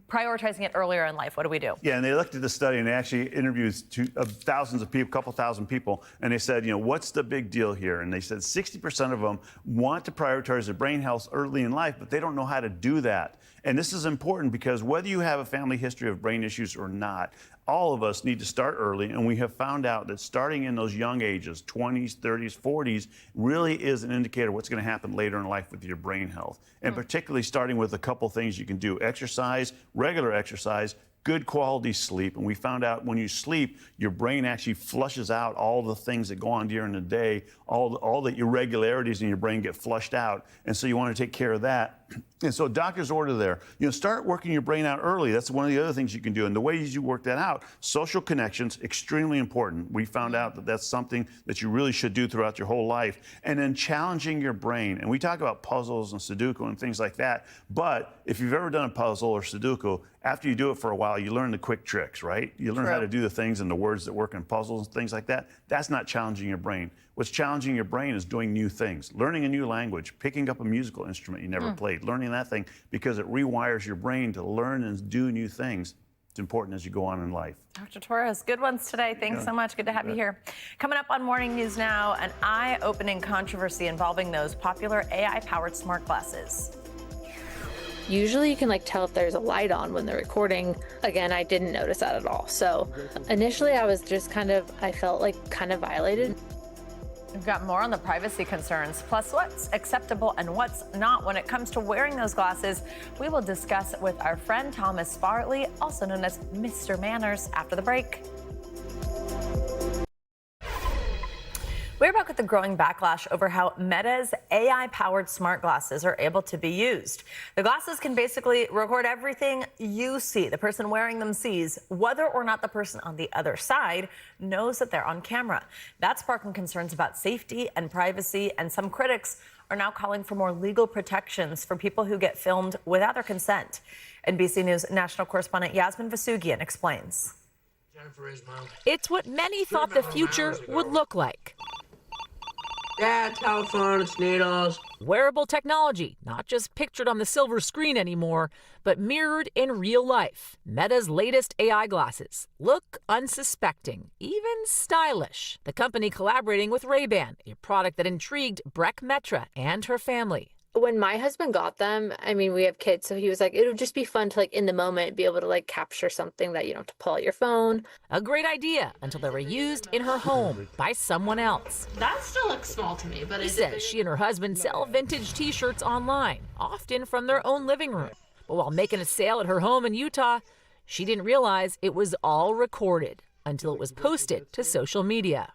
prioritizing it earlier in life. What do we do? Yeah, and they looked at the study and they actually interviewed thousands of people, a couple thousand people, and they said, what's the big deal here? And they said 60% of them want to prioritize their brain health early in life, but they don't know how to do that. And this is important because whether you have a family history of brain issues or not, all of us need to start early, and we have found out that starting in those young ages, 20s, 30s, 40s, really is an indicator of what's going to happen later in life with your brain health. And particularly starting with a couple things you can do. Exercise, regular exercise, good quality sleep. And we found out when you sleep, your brain actually flushes out all the things that go on during the day, all the irregularities in your brain get flushed out. And so you want to take care of that. And so doctor's order there, start working your brain out early. That's one of the other things you can do. And the ways you work that out, social connections, extremely important. We found out that that's something that you really should do throughout your whole life. And then challenging your brain. And we talk about puzzles and Sudoku and things like that. But if you've ever done a puzzle or Sudoku, after you do it for a while, you learn the quick tricks, right? You learn how to do the things and the words that work in puzzles and things like that. That's not challenging your brain. What's challenging your brain is doing new things, learning a new language, picking up a musical instrument you never played, learning that thing because it rewires your brain to learn and do new things. It's important as you go on in life. Dr. Torres, good ones today. Thanks so much. Good to have you here. Coming up on Morning News Now, an eye-opening controversy involving those popular AI-powered smart glasses. Usually you can tell if there's a light on when they're recording. Again, I didn't notice that at all. So initially I was just I felt kind of violated. We've got more on the privacy concerns, plus what's acceptable and what's not when it comes to wearing those glasses. We will discuss with our friend Thomas Bartley, also known as Mr. Manners, after the break. We're back with the growing backlash over how Meta's AI-powered smart glasses are able to be used. The glasses can basically record everything you see. The person wearing them sees whether or not the person on the other side knows that they're on camera. That's sparking concerns about safety and privacy, and some critics are now calling for more legal protections for people who get filmed without their consent. NBC News national correspondent Yasmin Vasugian explains. It's what many thought the future would look like. Dad, telephones, needles. Wearable technology, not just pictured on the silver screen anymore, but mirrored in real life. Meta's latest AI glasses look unsuspecting, even stylish. The company collaborating with Ray-Ban, a product that intrigued Breck Metra and her family. When my husband got them, I mean, we have kids, so he was like, it would just be fun to, in the moment, be able to, capture something that you don't have to pull out your phone. A great idea until they were used in her home by someone else. That still looks small to me, but She says she and her husband sell vintage T-shirts online, often from their own living room. But while making a sale at her home in Utah, she didn't realize it was all recorded until it was posted to social media.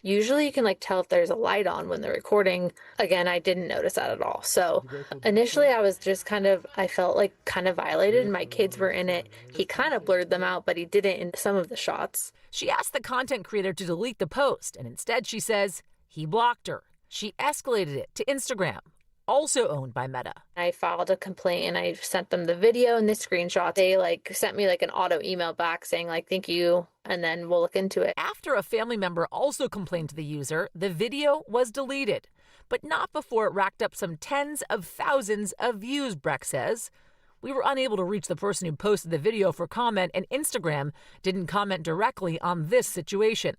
Usually you can tell if there's a light on when they're recording. Again, I didn't notice that at all. So initially I was just I felt kind of violated. My kids were in it. He kind of blurred them out, but he didn't in some of the shots. She asked the content creator to delete the post, and instead she says he blocked her. She escalated it to Instagram, also owned by Meta. I filed a complaint and I sent them the video and the screenshot. They sent me an auto email back saying thank you, and then we'll look into it. After a family member also complained to the user, the video was deleted, but not before it racked up some tens of thousands of views, Breck says. We were unable to reach the person who posted the video for comment, and Instagram didn't comment directly on this situation.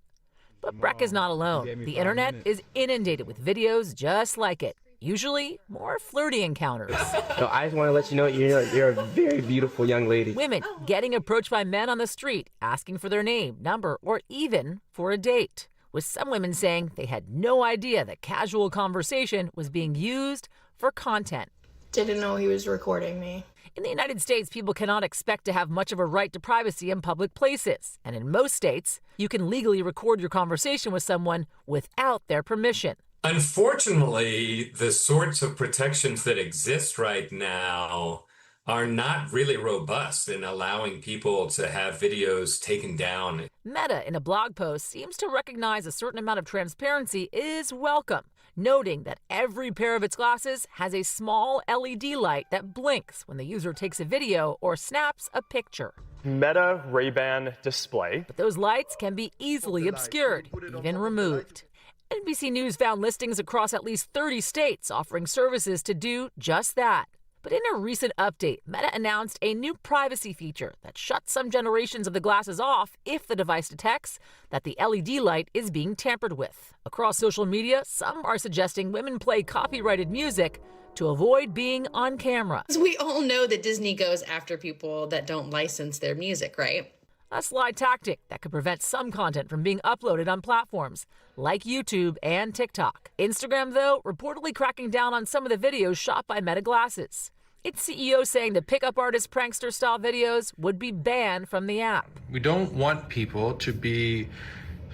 But Breck is not alone. The internet is inundated with videos just like it. Usually more flirty encounters. No, I just want to let you know you're a very beautiful young lady. Women getting approached by men on the street, asking for their name, number, or even for a date. With some women saying they had no idea that casual conversation was being used for content. Didn't know he was recording me. In the United States, people cannot expect to have much of a right to privacy in public places. And in most states, you can legally record your conversation with someone without their permission. Unfortunately, the sorts of protections that exist right now are not really robust in allowing people to have videos taken down. Meta, in a blog post, seems to recognize a certain amount of transparency is welcome, noting that every pair of its glasses has a small LED light that blinks when the user takes a video or snaps a picture. Meta Ray-Ban display. But those lights can be easily obscured, even removed. NBC News found listings across at least 30 states offering services to do just that. But in a recent update, Meta announced a new privacy feature that shuts some generations of the glasses off if the device detects that the LED light is being tampered with. Across social media, some are suggesting women play copyrighted music to avoid being on camera. We all know that Disney goes after people that don't license their music, right? A sly tactic that could prevent some content from being uploaded on platforms like YouTube and TikTok. Instagram, though, reportedly cracking down on some of the videos shot by Meta glasses. Its CEO saying the pickup artist prankster-style videos would be banned from the app. We don't want people to be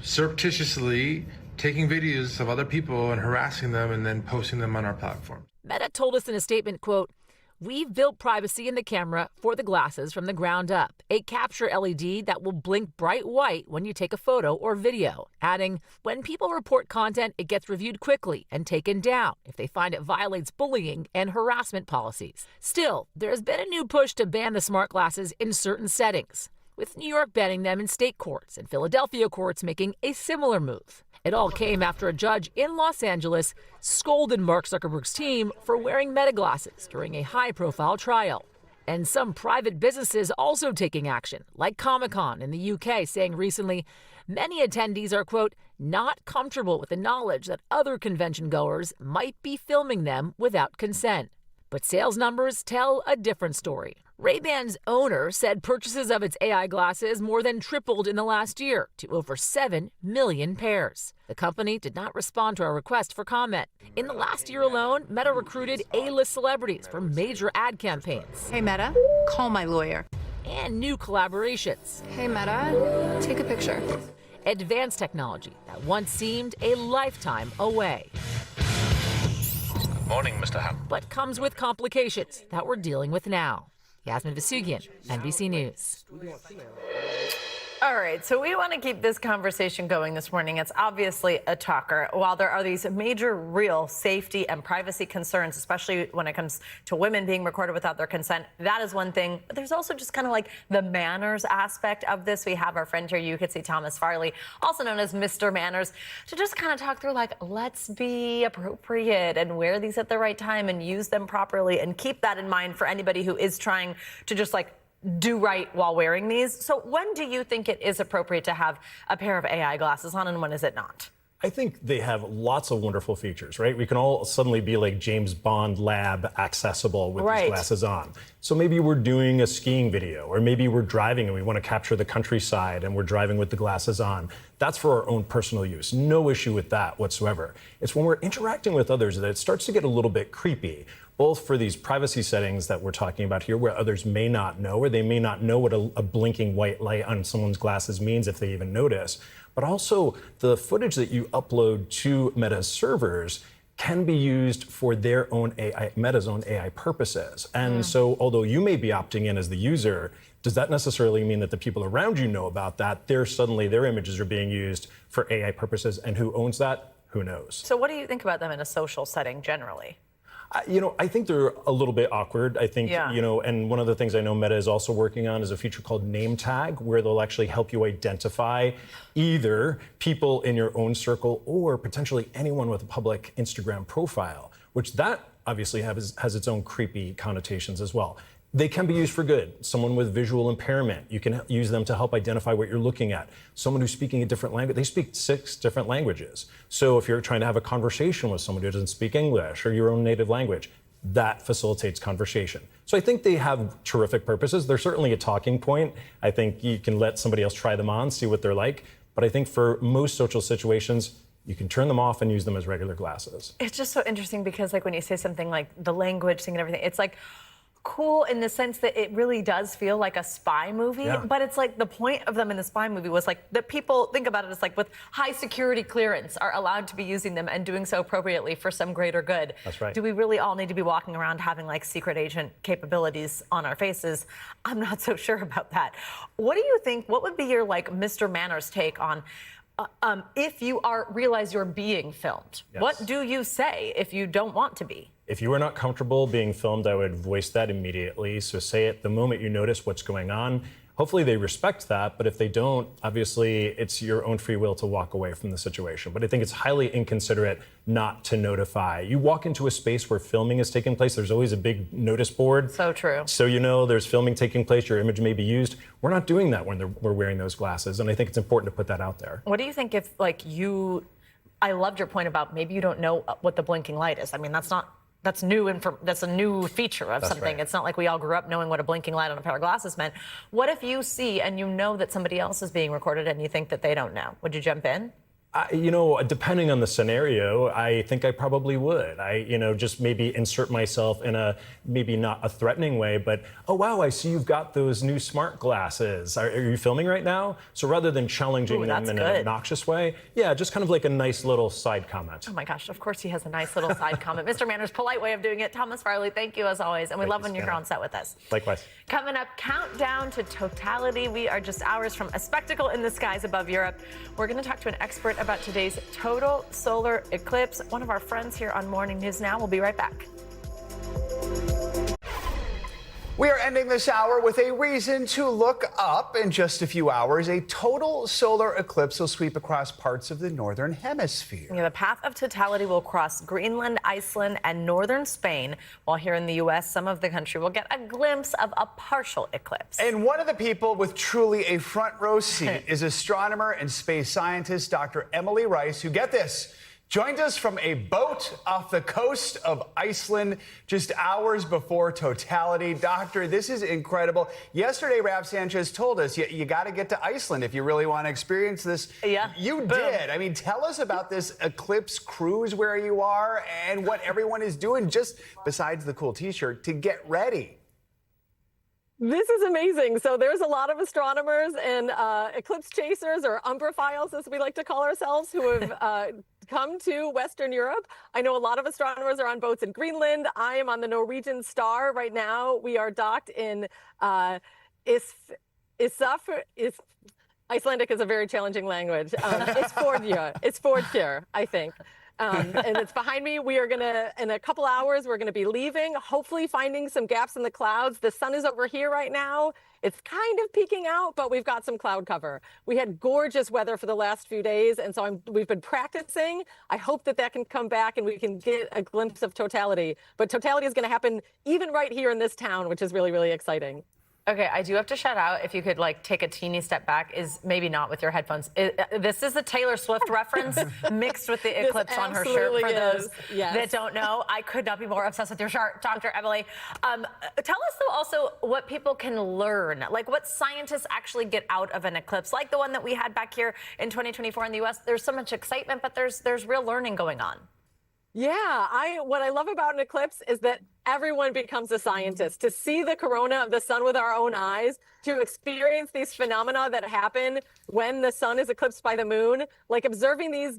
surreptitiously taking videos of other people and harassing them and then posting them on our platform. Meta told us in a statement, quote, "We've built privacy in the camera for the glasses from the ground up. A capture LED that will blink bright white when you take a photo or video," adding, "When people report content, it gets reviewed quickly and taken down if they find it violates bullying and harassment policies." Still, there's been a new push to ban the smart glasses in certain settings, with New York banning them in state courts and Philadelphia courts making a similar move. It all came after a judge in Los Angeles scolded Mark Zuckerberg's team for wearing Meta glasses during a high-profile trial. And some private businesses also taking action, like Comic-Con in the UK, saying recently many attendees are, quote, "not comfortable with the knowledge that other convention goers might be filming them without consent." But sales numbers tell a different story. Ray-Ban's owner said purchases of its AI glasses more than tripled in the last year to over 7 million pairs. The company did not respond to our request for comment. In the last year alone, Meta recruited A-list celebrities for major ad campaigns. Hey, Meta, call my lawyer. And new collaborations. Hey, Meta, take a picture. advanced technology that once seemed a lifetime away. Good morning, Mr. Ham. But comes with complications that we're dealing with now. Yasmin Vasugian, NBC News. All right, so we want to keep this conversation going this morning. It's obviously a talker. While there are these major real safety and privacy concerns, especially when it comes to women being recorded without their consent, that is one thing. But there's also just kind of like the manners aspect of this. We have our friend here, you could see Thomas Farley, also known as Mr. Manners, to just kind of talk through like, let's be appropriate and wear these at the right time and use them properly, and keep that in mind for anybody who is trying to just like do right while wearing these. So when do you think it is appropriate to have a pair of AI glasses on, and when is it not? I think they have lots of wonderful features, right? We can all suddenly be like James Bond lab accessible with these glasses on. So maybe we're doing a skiing video, or maybe we're driving and we want to capture the countryside and we're driving with the glasses on. That's for our own personal use. No issue with that whatsoever. It's when we're interacting with others that it starts to get a little bit creepy, both for these privacy settings that we're talking about here, where others may not know, or they may not know what a blinking white light on someone's glasses means if they even notice. But also the footage that you upload to Meta's servers can be used for their own AI, Meta's own AI purposes. And so although you may be opting in as the user, does that necessarily mean that the people around you know about that? Their images are being used for AI purposes, and who owns that? Who knows? So what do you think about them in a social setting generally? I think they're a little bit awkward. I think, and one of the things I know Meta is also working on is a feature called Name Tag, where they'll actually help you identify either people in your own circle or potentially anyone with a public Instagram profile, which that obviously has its own creepy connotations as well. They can be used for good. Someone with visual impairment, you can use them to help identify what you're looking at. Someone who's speaking a different language, they speak 6 different languages. So if you're trying to have a conversation with someone who doesn't speak English or your own native language, that facilitates conversation. So I think they have terrific purposes. They're certainly a talking point. I think you can let somebody else try them on, see what they're like. But I think for most social situations, you can turn them off and use them as regular glasses. It's just so interesting because like when you say something like the language thing and everything, it's like cool in the sense that it really does feel like a spy movie, but it's like the point of them in the spy movie was like that people think about it as like with high security clearance are allowed to be using them and doing so appropriately for some greater good. That's right. Do we really all need to be walking around having like secret agent capabilities on our faces? I'm not so sure about that. What do you think, what would be your like Mr. Manners take on if you realize you're being filmed? Yes. What do you say if you don't want to be? If you are not comfortable being filmed, I would voice that immediately. So say it the moment you notice what's going on. Hopefully they respect that, but if they don't, obviously it's your own free will to walk away from the situation. But I think it's highly inconsiderate not to notify. You walk into a space where filming is taking place, there's always a big notice board. So true. So you know there's filming taking place, your image may be used. We're not doing that when we're wearing those glasses, and I think it's important to put that out there. What do you think if like I loved your point about maybe you don't know what the blinking light is. I mean, that's a new feature of something. Right. It's not like we all grew up knowing what a blinking light on a pair of glasses meant. What if you see and you know that somebody else is being recorded and you think that they don't know? Would you jump in? Depending on the scenario, I think I probably would. Just maybe insert myself in a, maybe not a threatening way, but, oh, wow, I see you've got those new smart glasses. Are you filming right now? So rather than challenging them in an obnoxious way, just kind of like a nice little side comment. Oh my gosh, of course he has a nice little side comment. Mr. Manners, polite way of doing it. Thomas Farley, thank you as always. And we love when you're here on set with us. Likewise. Coming up, countdown to totality. We are just hours from a spectacle in the skies above Europe. We're going to talk to an expert about today's total solar eclipse. One of our friends here on Morning News Now. We'll be right back. We are ending this hour with a reason to look up. In just a few hours, a total solar eclipse will sweep across parts of the northern hemisphere. The path of totality will cross Greenland, Iceland, and northern Spain, while here in the U.S., some of the country will get a glimpse of a partial eclipse. And one of the people with truly a front row seat is astronomer and space scientist Dr. Emily Rice, who, get this, joined us from a boat off the coast of Iceland just hours before totality. Doctor, this is incredible. Yesterday, Raf Sanchez told us you got to get to Iceland if you really want to experience this. Yeah. You did. I mean, tell us about this eclipse cruise where you are and what everyone is doing, just besides the cool T-shirt, to get ready. This is amazing. So there's a lot of astronomers and eclipse chasers, or umbraphiles, as we like to call ourselves, who have come to Western Europe. I know a lot of astronomers are on boats in Greenland. I am on the Norwegian Star right now. We are docked in Icelandic is a very challenging language. Isfjordur, I think. And it's behind me. We are in a couple hours, we're gonna be leaving, hopefully finding some gaps in the clouds. The sun is over here right now. It's kind of peeking out, but we've got some cloud cover. We had gorgeous weather for the last few days, and so we've been practicing. I hope that can come back and we can get a glimpse of totality. But totality is gonna happen even right here in this town, which is really, really exciting. Okay, I do have to shout out, if you could take a teeny step back, is maybe not with your headphones. This is a Taylor Swift reference mixed with the eclipse on her shirt. For those that don't know, I could not be more obsessed with your shirt, Dr. Emily. Tell us though also what people can learn, like what scientists actually get out of an eclipse, like the one that we had back here in 2024 in the US. There's so much excitement, but there's real learning going on. Yeah, what I love about an eclipse is that everyone becomes a scientist. To see the corona of the sun with our own eyes, to experience these phenomena that happen when the sun is eclipsed by the moon, like observing these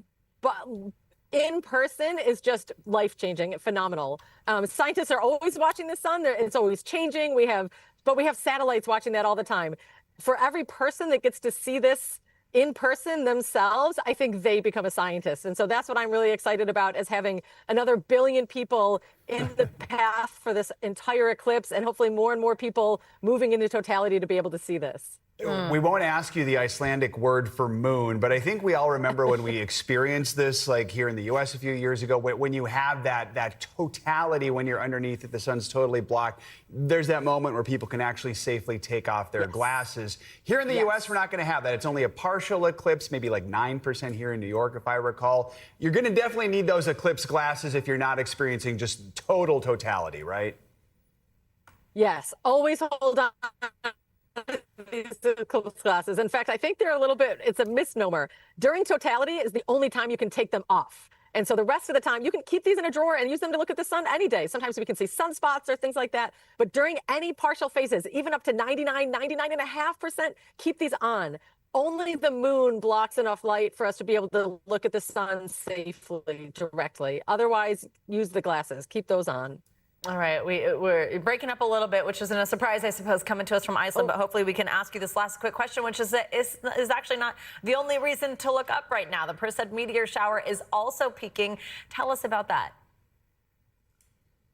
in person is just life-changing, phenomenal. Scientists are always watching the sun. It's always changing. But we have satellites watching that all the time. For every person that gets to see this in person themselves, I think they become a scientist. And so that's what I'm really excited about, is having another billion people in the path for this entire eclipse, and hopefully more and more people moving into totality to be able to see this. We won't ask you the Icelandic word for moon, but I think we all remember when we experienced this, like here in the U.S. a few years ago, when you have that totality, when you're underneath it, the sun's totally blocked. There's that moment where people can actually safely take off their glasses. Here in the U.S., we're not going to have that. It's only a partial eclipse, maybe like 9% here in New York, if I recall. You're going to definitely need those eclipse glasses if you're not experiencing just total totality, right? Yes, always hold on. These eclipse glasses. In fact, I think they're it's a misnomer. During totality is the only time you can take them off. And so the rest of the time, you can keep these in a drawer and use them to look at the sun any day. Sometimes we can see sunspots or things like that. But during any partial phases, even up to 99.5%, keep these on. Only the moon blocks enough light for us to be able to look at the sun safely, directly. Otherwise, use the glasses. Keep those on. All right, we're breaking up a little bit, which isn't a surprise, I suppose, coming to us from Iceland, but hopefully we can ask you this last quick question, which is actually not the only reason to look up right now. The Perseid meteor shower is also peaking. Tell us about that.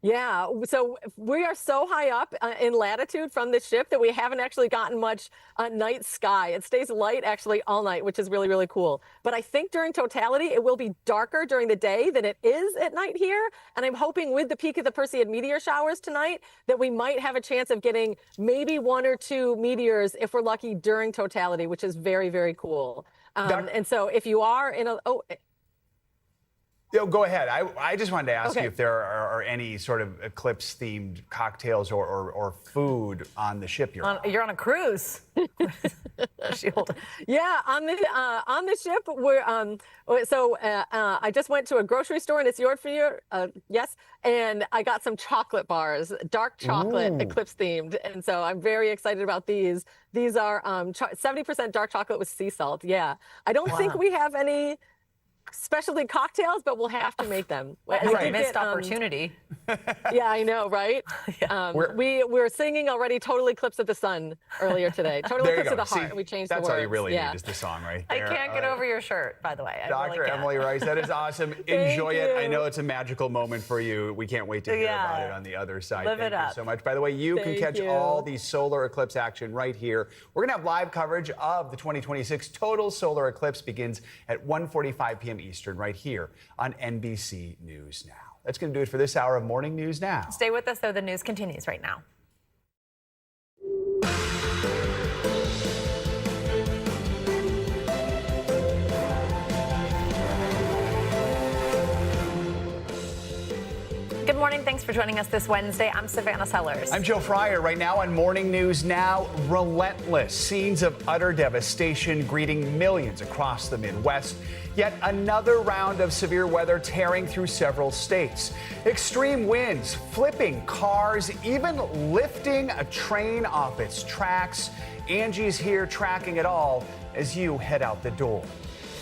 Yeah, so we are so high up in latitude from the ship that we haven't actually gotten much night sky. It stays light actually all night, which is really, really cool. But I think during totality, it will be darker during the day than it is at night here. And I'm hoping with the peak of the Perseid meteor showers tonight that we might have a chance of getting maybe 1 or 2 meteors if we're lucky during totality, which is very, very cool. And so if you are in a... Go ahead. I just wanted to ask you if there are any sort of eclipse-themed cocktails or food on the ship you're on. You're on a cruise. Yeah, on the ship we're I just went to a grocery store in Isfjordur, and I got some chocolate bars, dark chocolate, eclipse themed, and so I'm very excited about these. These are 70% dark chocolate with sea salt. Yeah, I don't think we have any specialty cocktails, but we'll have to make them. Missed opportunity. Yeah, I know, right? We're singing already "Total Eclipse of the Sun" earlier today. Total Eclipse of the Heart. We changed the words. That's all you really need is the song right there. I can't get over your shirt, by the way. Dr. Emily Rice, that is awesome. Enjoy it. I know it's a magical moment for you. We can't wait to hear about it on the other side. Live it up. Thank you so much. By the way, you can catch all the solar eclipse action right here. We're going to have live coverage of the 2026 total solar eclipse. Begins at 1:45 p.m. Eastern right here on NBC News Now. That's going to do it for this hour of Morning News Now. Stay with us, though. The news continues right now. Good Good morning. Thanks for joining us this Wednesday. I'm Savannah Sellers. I'm Joe Fryer. Right now on Morning News Now, relentless scenes of utter devastation greeting millions across the Midwest. Yet another round of severe weather tearing through several states. Extreme winds, flipping cars, even lifting a train off its tracks. Angie's here tracking it all as you head out the door.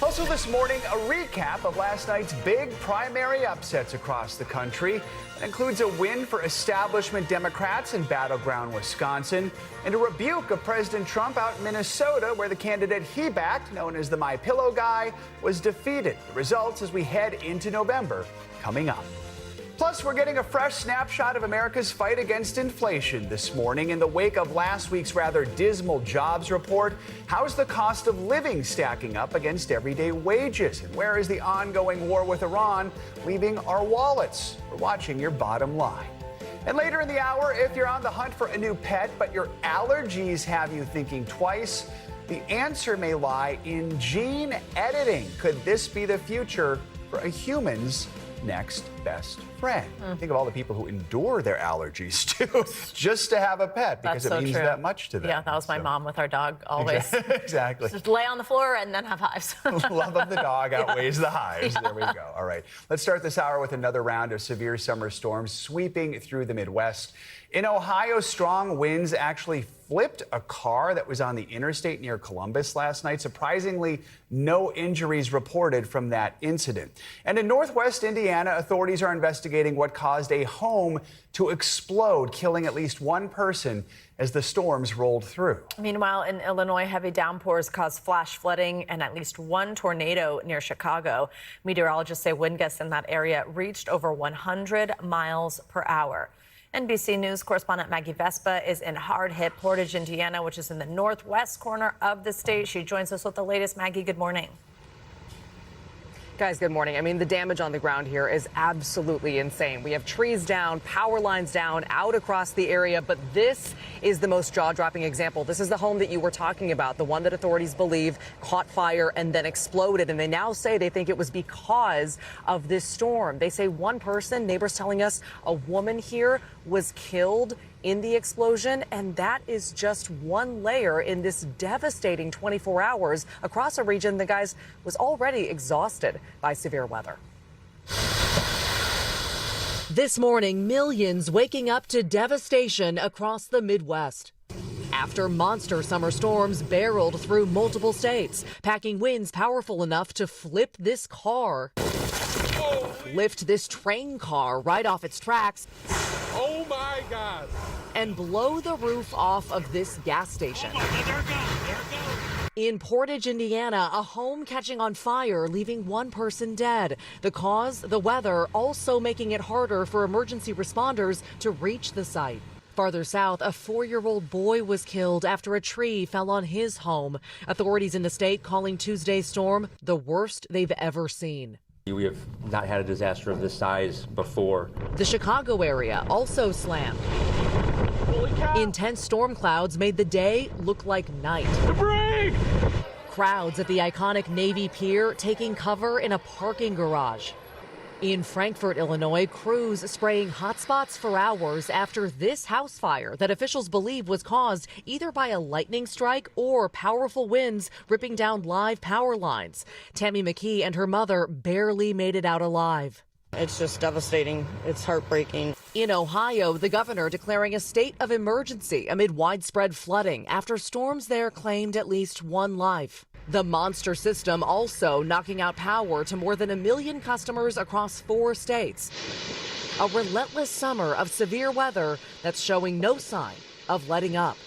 Also this morning, a recap of last night's big primary upsets across the country. It includes a win for establishment Democrats in battleground Wisconsin and a rebuke of President Trump out in Minnesota, where the candidate he backed, known as the My Pillow guy, was defeated. The results as we head into November coming up. Plus, we're getting a fresh snapshot of America's fight against inflation this morning in the wake of last week's rather dismal jobs report. How's the cost of living stacking up against everyday wages? And where is the ongoing war with Iran leaving our wallets? We're watching your bottom line. And later in the hour, if you're on the hunt for a new pet, but your allergies have you thinking twice, the answer may lie in gene editing. Could this be the future for a human's next best friend? Think of all the people who endure their allergies too, just to have a pet because That's it so means true. that much to them. Yeah, that was my mom with our dog always. Exactly. Just lay on the floor and then have hives. Love of the dog outweighs the hives. There we go. All right. Let's start this hour with another round of severe summer storms sweeping through the Midwest. In Ohio, strong winds actually flipped a car that was on the interstate near Columbus last night. Surprisingly, no injuries reported from that incident. And in northwest Indiana, authorities are investigating what caused a home to explode, killing at least one person as the storms rolled through. Meanwhile, in Illinois, heavy downpours caused flash flooding and at least one tornado near Chicago. Meteorologists say wind gusts in that area reached over 100 miles per hour. NBC News correspondent Maggie Vespa is in hard-hit Portage, Indiana, which is in the northwest corner of the state. She joins us with the latest. Maggie, good morning. Guys, good morning. I mean, the damage on the ground here is absolutely insane. We have trees down, power lines down, out across the area, but this is the most jaw-dropping example. This is the home that you were talking about, the one that authorities believe caught fire and then exploded, and they now say they think it was because of this storm. They say one person, neighbors telling us, a woman here was killed in the explosion, and that is just one layer in this devastating 24 hours across a region that, guys, was already exhausted by severe weather. This morning, millions waking up to devastation across the Midwest. After monster summer storms barreled through multiple states, packing winds powerful enough to flip this car, lift this train car right off its tracks, oh my God, and blow the roof off of this gas station. In Portage, Indiana, a home catching on fire, leaving one person dead. The cause, the weather, also making it harder for emergency responders to reach the site. Farther south, a 4-year-old boy was killed after a tree fell on his home. Authorities in the state calling Tuesday's storm the worst they've ever seen. We have not had a disaster of this size before. The Chicago area also slammed. Intense storm clouds made the day look like night. The break! Crowds at the iconic Navy Pier taking cover in a parking garage. In Frankfort, Illinois, crews spraying hot spots for hours after this house fire that officials believe was caused either by a lightning strike or powerful winds ripping down live power lines. Tammy McKee and her mother barely made it out alive. It's just devastating. It's heartbreaking. In Ohio, the governor declaring a state of emergency amid widespread flooding after storms there claimed at least one life. The monster system also knocking out power to more than 1 million customers across 4 states. A relentless summer of severe weather that's showing no sign of letting up.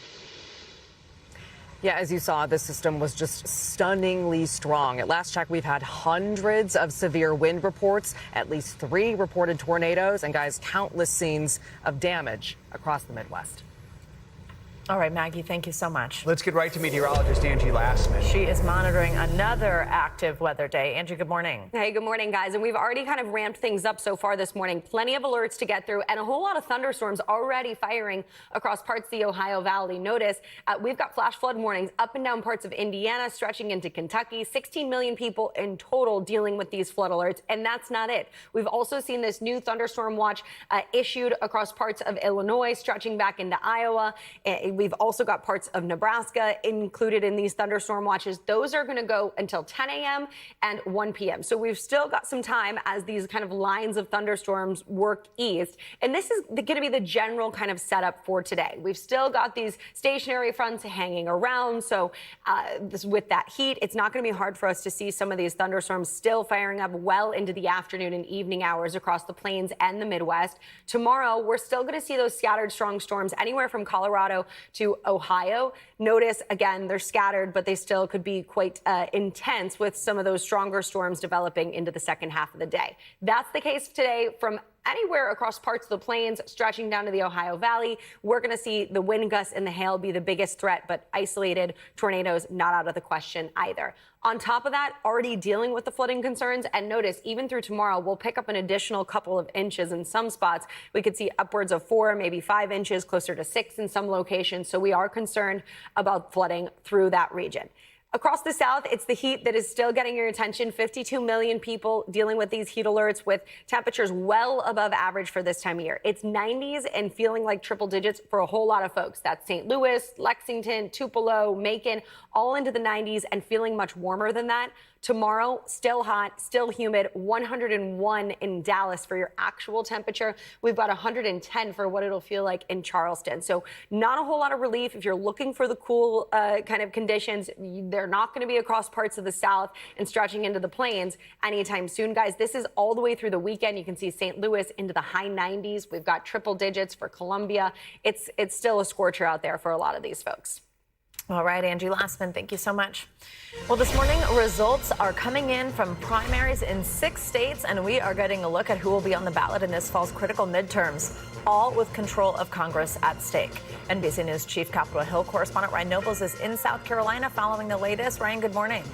Yeah, as you saw, this system was just stunningly strong. At last check, we've had hundreds of severe wind reports, at least 3 reported tornadoes, and guys, countless scenes of damage across the Midwest. All right, Maggie, thank you so much. Let's get right to meteorologist Angie Lassman. She is monitoring another active weather day. Angie, good morning. Hey, good morning, guys. And we've already kind of ramped things up so far this morning. Plenty of alerts to get through and a whole lot of thunderstorms already firing across parts of the Ohio Valley. Notice we've got flash flood warnings up and down parts of Indiana, stretching into Kentucky. 16 million people in total dealing with these flood alerts. And that's not it. We've also seen this new thunderstorm watch issued across parts of Illinois, stretching back into Iowa. We've also got parts of Nebraska included in these thunderstorm watches. Those are going to go until 10 a.m. and 1 p.m. So we've still got some time as these kind of lines of thunderstorms work east. And this is going to be the general kind of setup for today. We've still got these stationary fronts hanging around. So with that heat, it's not going to be hard for us to see some of these thunderstorms still firing up well into the afternoon and evening hours across the plains and the Midwest. Tomorrow, we're still going to see those scattered strong storms anywhere from Colorado to Ohio. Notice, again, they're scattered, but they still could be quite intense with some of those stronger storms developing into the second half of the day. That's the case today from anywhere across parts of the plains, stretching down to the Ohio Valley. We're going to see the wind gusts and the hail be the biggest threat, but isolated tornadoes not out of the question either. On top of that, already dealing with the flooding concerns. And notice, even through tomorrow, we'll pick up an additional couple of inches in some spots. We could see upwards of 4, maybe 5 inches, closer to 6 in some locations. So we are concerned about flooding through that region. Across the South, it's the heat that is still getting your attention. 52 million people dealing with these heat alerts with temperatures well above average for this time of year. It's 90s and feeling like triple digits for a whole lot of folks. That's St. Louis, Lexington, Tupelo, Macon, all into the 90s and feeling much warmer than that. Tomorrow, still hot, still humid, 101 in Dallas for your actual temperature. We've got 110 for what it'll feel like in Charleston. So not a whole lot of relief. If you're looking for the cool kind of conditions, they're not going to be across parts of the South and stretching into the plains anytime soon, guys. This is all the way through the weekend. You can see St. Louis into the high 90s. We've got triple digits for Columbia. It's still a scorcher out there for a lot of these folks. All right, Angie Lassman, thank you so much. Well, this morning, results are coming in from primaries in 6 states, and we are getting a look at who will be on the ballot in this fall's critical midterms, all with control of Congress at stake. NBC News Chief Capitol Hill correspondent Ryan Nobles is in South Carolina following the latest. Ryan, good morning.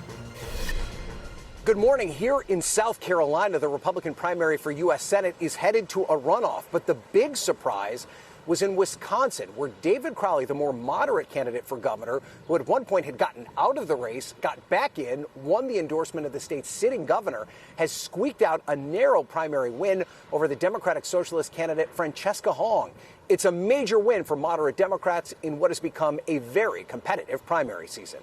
Good morning. Here in South Carolina, the Republican primary for U.S. Senate is headed to a runoff, but the big surprise was in Wisconsin, where David Crowley, the more moderate candidate for governor, who at one point had gotten out of the race, got back in, won the endorsement of the state's sitting governor, has squeaked out a narrow primary win over the Democratic Socialist candidate Francesca Hong. It's a major win for moderate Democrats in what has become a very competitive primary season.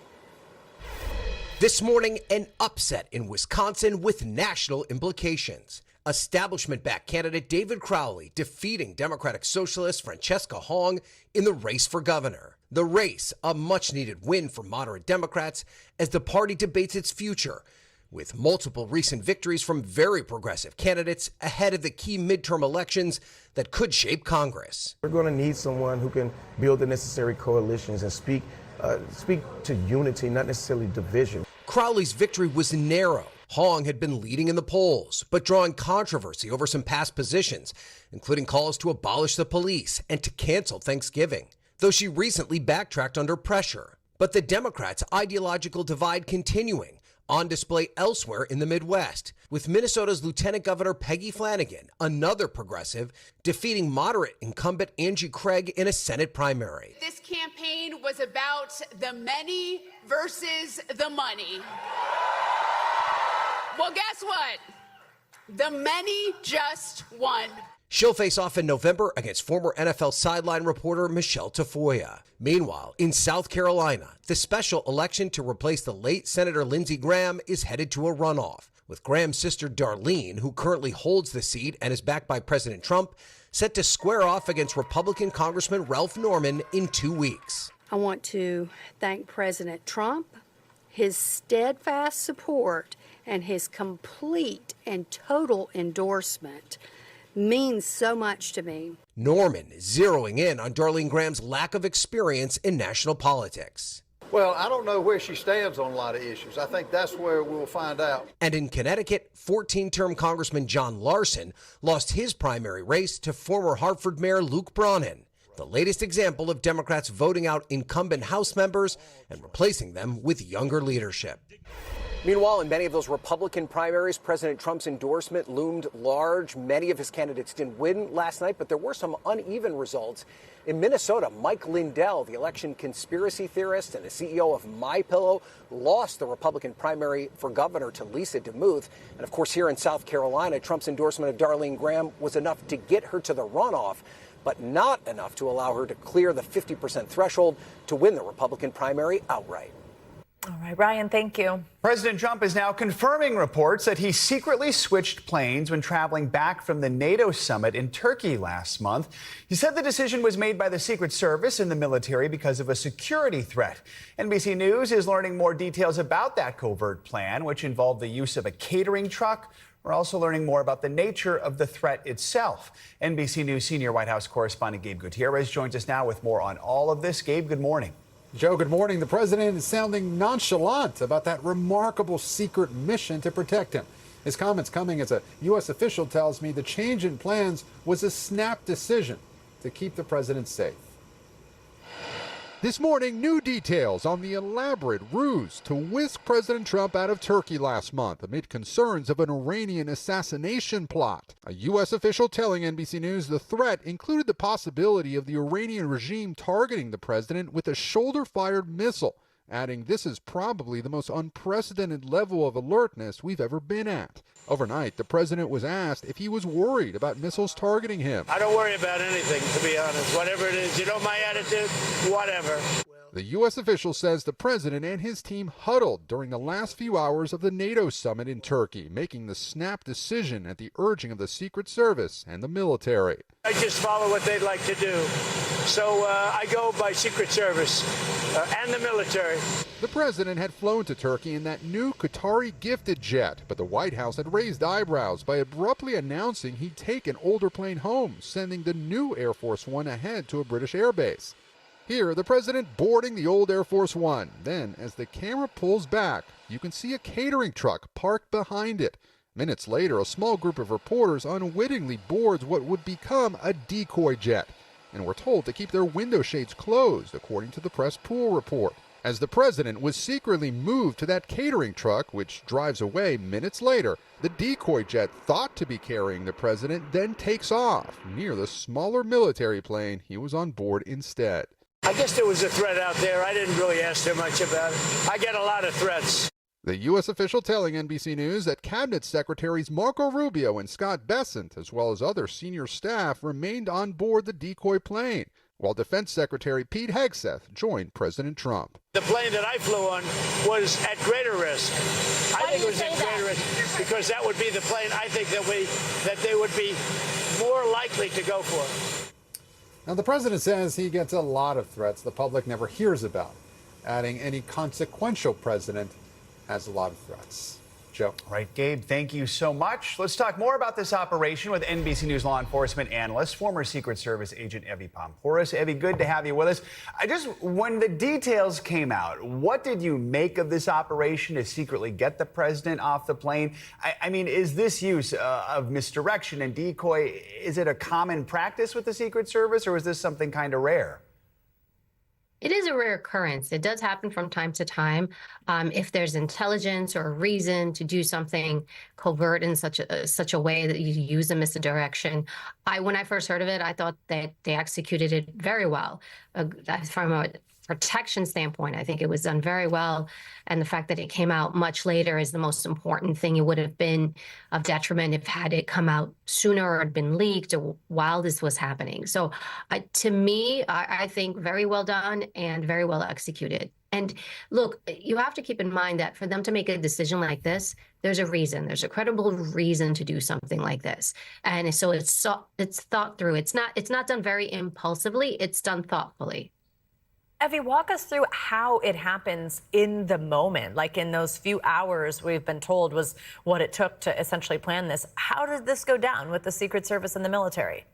This morning, an upset in Wisconsin with national implications. Establishment-backed candidate David Crowley defeating Democratic Socialist Francesca Hong in the race for governor. The race, a much-needed win for moderate Democrats as the party debates its future, with multiple recent victories from very progressive candidates ahead of the key midterm elections that could shape Congress. We're going to need someone who can build the necessary coalitions and speak to unity, not necessarily division. Crowley's victory was narrow. Hong had been leading in the polls, but drawing controversy over some past positions, including calls to abolish the police and to cancel Thanksgiving, though she recently backtracked under pressure. But the Democrats' ideological divide continuing, on display elsewhere in the Midwest, with Minnesota's Lieutenant Governor Peggy Flanagan, another progressive, defeating moderate incumbent Angie Craig in a Senate primary. This campaign was about the many versus the money. Well, guess what? The many just won. She'll face off in November against former NFL sideline reporter Michelle Tafoya. Meanwhile, in South Carolina, the special election to replace the late Senator Lindsey Graham is headed to a runoff, with Graham's sister Darlene, who currently holds the seat and is backed by President Trump, set to square off against Republican Congressman Ralph Norman in 2 weeks. I want to thank President Trump, his steadfast support, and his complete and total endorsement means so much to me. Norman zeroing in on Darlene Graham's lack of experience in national politics. Well, I don't know where she stands on a lot of issues. I think that's where we'll find out. And in Connecticut, 14-term Congressman John Larson lost his primary race to former Hartford Mayor Luke Braunen. The latest example of Democrats voting out incumbent House members and replacing them with younger leadership. Meanwhile, in many of those Republican primaries, President Trump's endorsement loomed large. Many of his candidates didn't win last night, but there were some uneven results. In Minnesota, Mike Lindell, the election conspiracy theorist and the CEO of MyPillow, lost the Republican primary for governor to Lisa DeMuth. And of course, here in South Carolina, Trump's endorsement of Darlene Graham was enough to get her to the runoff, but not enough to allow her to clear the 50% threshold to win the Republican primary outright. All right, Ryan, thank you. President Trump is now confirming reports that he secretly switched planes when traveling back from the NATO summit in Turkey last month. He said the decision was made by the Secret Service and the military because of a security threat. NBC News is learning more details about that covert plan, which involved the use of a catering truck. We're also learning more about the nature of the threat itself. NBC News senior White House correspondent Gabe Gutierrez joins us now with more on all of this. Gabe, good morning. Joe, good morning. The president is sounding nonchalant about that remarkable secret mission to protect him. His comments coming as a U.S. official tells me the change in plans was a snap decision to keep the president safe. This morning, new details on the elaborate ruse to whisk President Trump out of Turkey last month amid concerns of an Iranian assassination plot. A U.S. official telling NBC News the threat included the possibility of the Iranian regime targeting the president with a shoulder-fired missile, adding this is probably the most unprecedented level of alertness we've ever been at. Overnight, the president was asked if he was worried about missiles targeting him. I don't worry about anything, to be honest. Whatever it is, you know my attitude? Whatever. The U.S. official says the president and his team huddled during the last few hours of the NATO summit in Turkey, making the snap decision at the urging of the Secret Service and the military. I just follow what they'd like to do. So I go by Secret Service and the military. The president had flown to Turkey in that new Qatari gifted jet, but the White House had raised eyebrows by abruptly announcing he'd take an older plane home, sending the new Air Force One ahead to a British airbase. Here, the president boarding the old Air Force One. Then, as the camera pulls back, you can see a catering truck parked behind it. Minutes later, a small group of reporters unwittingly boards what would become a decoy jet, and were told to keep their window shades closed, according to the press pool report. As the president was secretly moved to that catering truck, which drives away minutes later, the decoy jet thought to be carrying the president then takes off near the smaller military plane he was on board instead. I guess there was a threat out there. I didn't really ask too much about it. I get a lot of threats. The U.S. official telling NBC News that Cabinet Secretaries Marco Rubio and Scott Bessent, as well as other senior staff, remained on board the decoy plane, while Defense Secretary Pete Hegseth joined President Trump. The plane that I flew on was at greater risk. I think it was at greater risk because that would be the plane I think that they would be more likely to go for. Now, the president says he gets a lot of threats the public never hears about, adding any consequential president has a lot of threats. Joe. Right, Gabe, thank you so much. Let's talk more about this operation with NBC News law enforcement analyst, former Secret Service agent Evie Pompouras. Evie, good to have you with us. When the details came out, what did you make of this operation to secretly get the president off the plane? I mean, is this use of misdirection and decoy, is it a common practice with the Secret Service, or is this something kind of rare? It is a rare occurrence. It does happen from time to time. If there's intelligence or a reason to do something covert in such a way that you use a misdirection. When I first heard of it, I thought that they executed it very well. From a protection standpoint, I think it was done very well. And the fact that it came out much later is the most important thing. It would have been of detriment if had it come out sooner or had been leaked or while this was happening. So to me, I think very well done and very well executed. And look, you have to keep in mind that for them to make a decision like this, there's a reason. There's a credible reason to do something like this. And so it's thought through. It's not done very impulsively. It's done thoughtfully. Evie, walk us through how it happens in the moment, like in those few hours we've been told was what it took to essentially plan this. How did this go down with the Secret Service and the military?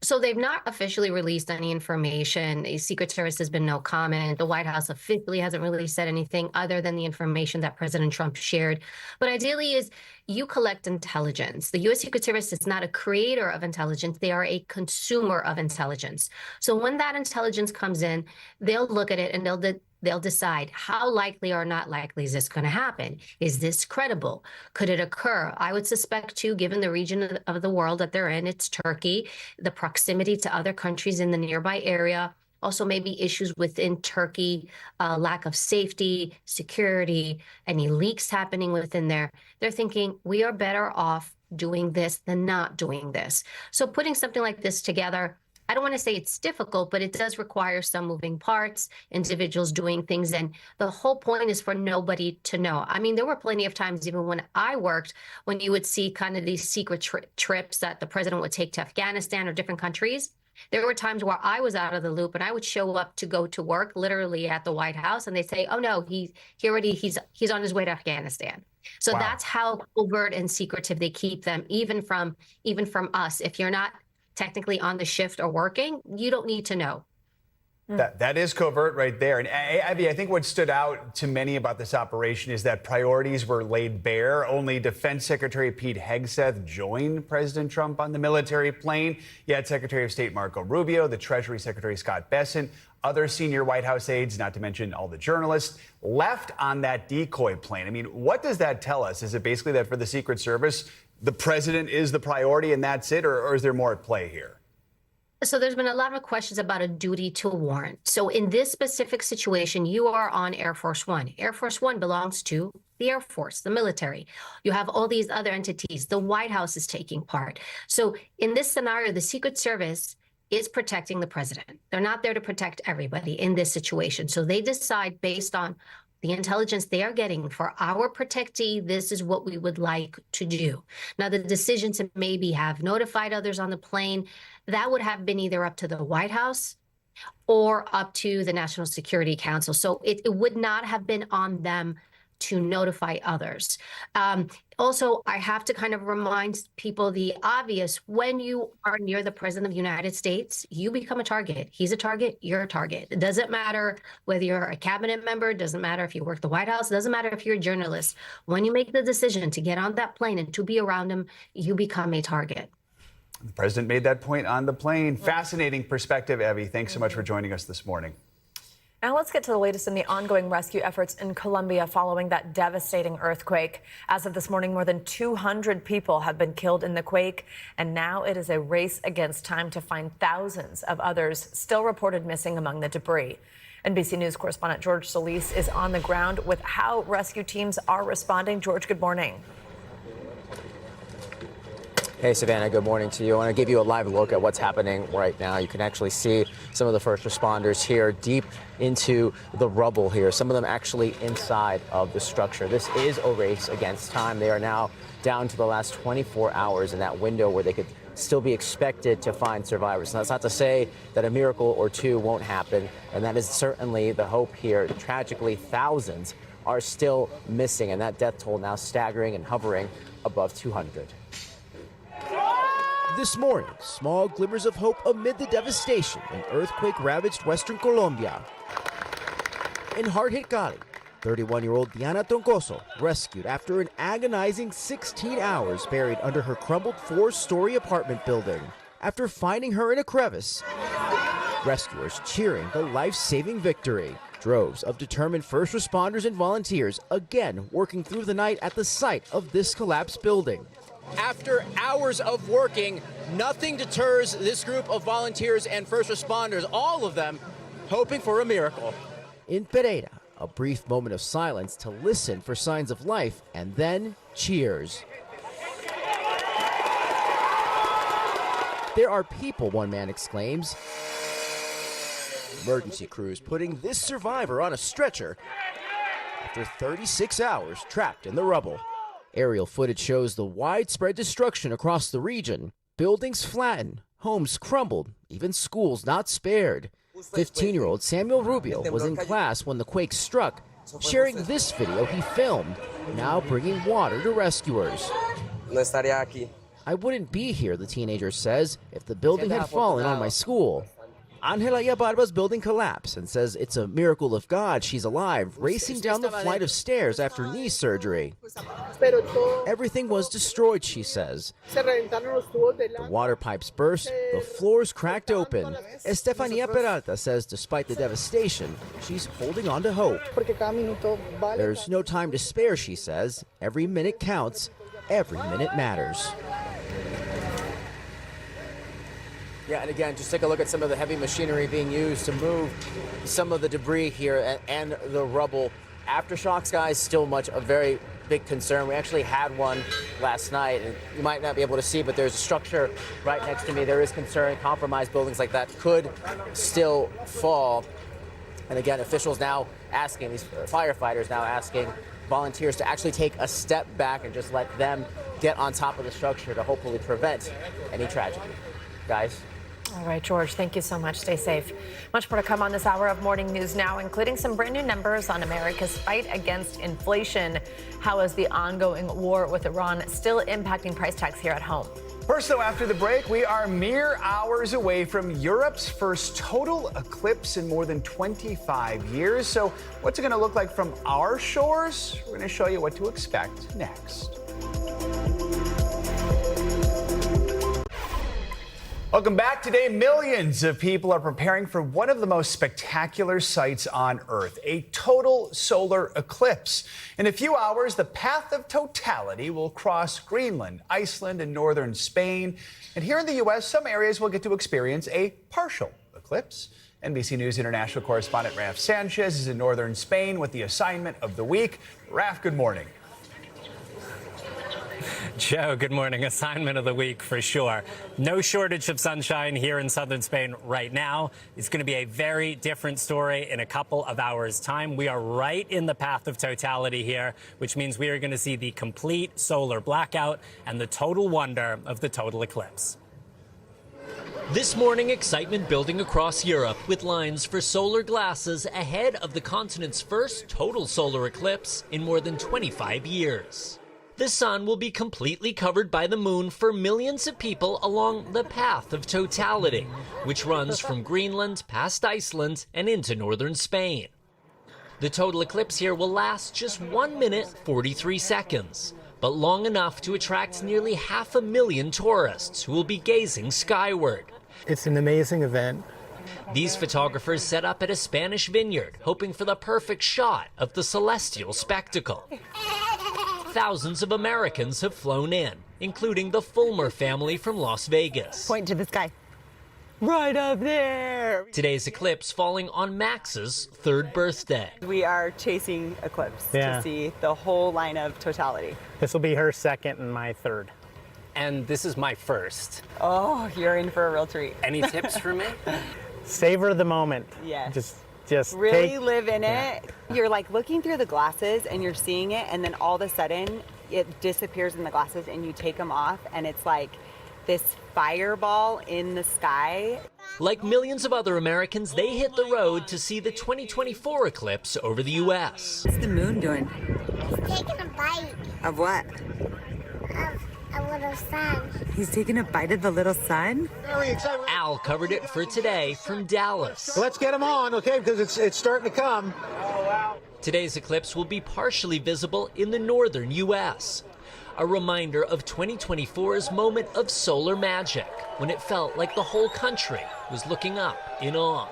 So they've not officially released any information. The Secret Service has been no comment. The White House officially hasn't really said anything other than the information that President Trump shared. But ideally is you collect intelligence. The U.S. Secret Service is not a creator of intelligence. They are a consumer of intelligence. So when that intelligence comes in, they'll look at it and they'll decide how likely or not likely is this going to happen? Is this credible? Could it occur? I would suspect, too, given the region of the world that they're in, it's Turkey, the proximity to other countries in the nearby area, also maybe issues within Turkey, lack of safety, security, any leaks happening within there. They're thinking we are better off doing this than not doing this. So putting something like this together, I don't want to say it's difficult, but it does require some moving parts, individuals doing things. And the whole point is for nobody to know. I mean, there were plenty of times, even when I worked, when you would see kind of these secret trips that the president would take to Afghanistan or different countries. There were times where I was out of the loop and I would show up to go to work literally at the White House and they say, oh no, he's on his way to Afghanistan. So That's how covert and secretive they keep them, even from us. If you're not technically on the shift or working, you don't need to know. That is covert right there. And Abby, I think what stood out to many about this operation is that priorities were laid bare. Only Defense Secretary Pete Hegseth joined President Trump on the military plane. You had Secretary of State Marco Rubio, the Treasury Secretary Scott Bessent, other senior White House aides, not to mention all the journalists, left on that decoy plane. I mean, what does that tell us? Is it basically that for the Secret Service, the president is the priority and that's it, or is there more at play here? So there's been a lot of questions about a duty to warn. So in this specific situation, you are on Air Force One. Air Force One belongs to the Air Force, the military. You have all these other entities. The White House is taking part. So in this scenario, the Secret Service is protecting the president. They're not there to protect everybody in this situation. So they decide based on the intelligence they are getting for our protectee, this is what we would like to do. Now, the decision to maybe have notified others on the plane, that would have been either up to the White House or up to the National Security Council. So it would not have been on them to notify others. Also, I have to kind of remind people the obvious. When you are near the President of the United States, you become a target. He's a target, you're a target. It doesn't matter whether you're a cabinet member, it doesn't matter if you work the White House, it doesn't matter if you're a journalist. When you make the decision to get on that plane and to be around him, you become a target. The president made that point on the plane. Fascinating perspective, Evie. Thanks so much for joining us this morning. Now let's get to the latest in the ongoing rescue efforts in Colombia following that devastating earthquake. As of this morning, more than 200 people have been killed in the quake, and now it is a race against time to find thousands of others still reported missing among the debris. NBC News correspondent George Solis is on the ground with how rescue teams are responding. George, good morning. Hey, Savannah, good morning to you. I want to give you a live look at what's happening right now. You can actually see some of the first responders here deep into the rubble here, some of them actually inside of the structure. This is a race against time. They are now down to the last 24 hours in that window where they could still be expected to find survivors. Now, that's not to say that a miracle or two won't happen, and that is certainly the hope here. Tragically, thousands are still missing, and that death toll now staggering and hovering above 200. This morning, small glimmers of hope amid the devastation in earthquake-ravaged western Colombia. In hard-hit Cali, 31-year-old Diana Troncoso rescued after an agonizing 16 hours buried under her crumbled 4-story apartment building. After finding her in a crevice, rescuers cheering the life-saving victory. Droves of determined first responders and volunteers again working through the night at the site of this collapsed building. After hours of working, nothing deters this group of volunteers and first responders, all of them hoping for a miracle. In Pereira, a brief moment of silence to listen for signs of life, and then cheers. There are people, one man exclaims. Emergency crews putting this survivor on a stretcher after 36 hours trapped in the rubble. Aerial footage shows the widespread destruction across the region. Buildings flattened, homes crumbled, even schools not spared. 15-year-old Samuel Rubio was in class when the quake struck, sharing this video he filmed, now bringing water to rescuers. I wouldn't be here, the teenager says, if the building had fallen on my school. Angela Yabarba's building collapsed and says it's a miracle of God she's alive, racing down the flight of stairs after knee surgery. Everything was destroyed, she says. The water pipes burst, the floors cracked open. Estefania Peralta says despite the devastation, she's holding on to hope. There's no time to spare, she says. Every minute counts, every minute matters. Yeah, and again, just take a look at some of the heavy machinery being used to move some of the debris here and the rubble. Aftershocks, guys, still a very big concern. We actually had one last night, and you might not be able to see, but there's a structure right next to me. There is concern compromised buildings like that could still fall. And again, officials now asking, these firefighters now asking volunteers to actually take a step back and just let them get on top of the structure to hopefully prevent any tragedy. Guys. All right, George, thank you so much. Stay safe. Much more to come on this hour of Morning News Now, including some brand new numbers on America's fight against inflation. How is the ongoing war with Iran still impacting price tags here at home? First, though, after the break, we are mere hours away from Europe's first total eclipse in more than 25 years. So what's it going to look like from our shores? We're going to show you what to expect next. Welcome back. Today, millions of people are preparing for one of the most spectacular sights on Earth, a total solar eclipse. In a few hours, the path of totality will cross Greenland, Iceland, and northern Spain. And here in the U.S., some areas will get to experience a partial eclipse. NBC News international correspondent Raf Sanchez is in northern Spain with the assignment of the week. Raf, good morning. Joe, good morning. Assignment of the week for sure. No shortage of sunshine here in southern Spain right now. It's going to be a very different story in a couple of hours' time. We are right in the path of totality here, which means we are going to see the complete solar blackout and the total wonder of the total eclipse. This morning, excitement building across Europe with lines for solar glasses ahead of the continent's first total solar eclipse in more than 25 years. The sun will be completely covered by the moon for millions of people along the path of totality, which runs from Greenland past Iceland and into northern Spain. The total eclipse here will last just 1 minute, 43 seconds, but long enough to attract nearly 500,000 tourists who will be gazing skyward. It's an amazing event. These photographers set up at a Spanish vineyard, hoping for the perfect shot of the celestial spectacle. Thousands of Americans have flown in, including the Fulmer family from Las Vegas. Point to the sky. Right up there. Today's eclipse falling on Max's third birthday. We are chasing eclipse to see the whole line of totality. This will be her second and my third. And this is my first. Oh, you're in for a real treat. Any tips for me? Savor the moment. Yes. Just really live in it. You're like looking through the glasses and you're seeing it, and then all of a sudden it disappears in the glasses and you take them off, and it's like this fireball in the sky. Like millions of other Americans, they hit the road to see the 2024 eclipse over the U.S. What's the moon doing? He's taking a bite. Of what? Of a little sun. He's taking a bite of the little sun? Very excited. Al covered it for today from Dallas. Let's get him on, okay, because it's starting to come. Oh, wow. Today's eclipse will be partially visible in the northern U.S. A reminder of 2024's moment of solar magic, when it felt like the whole country was looking up in awe.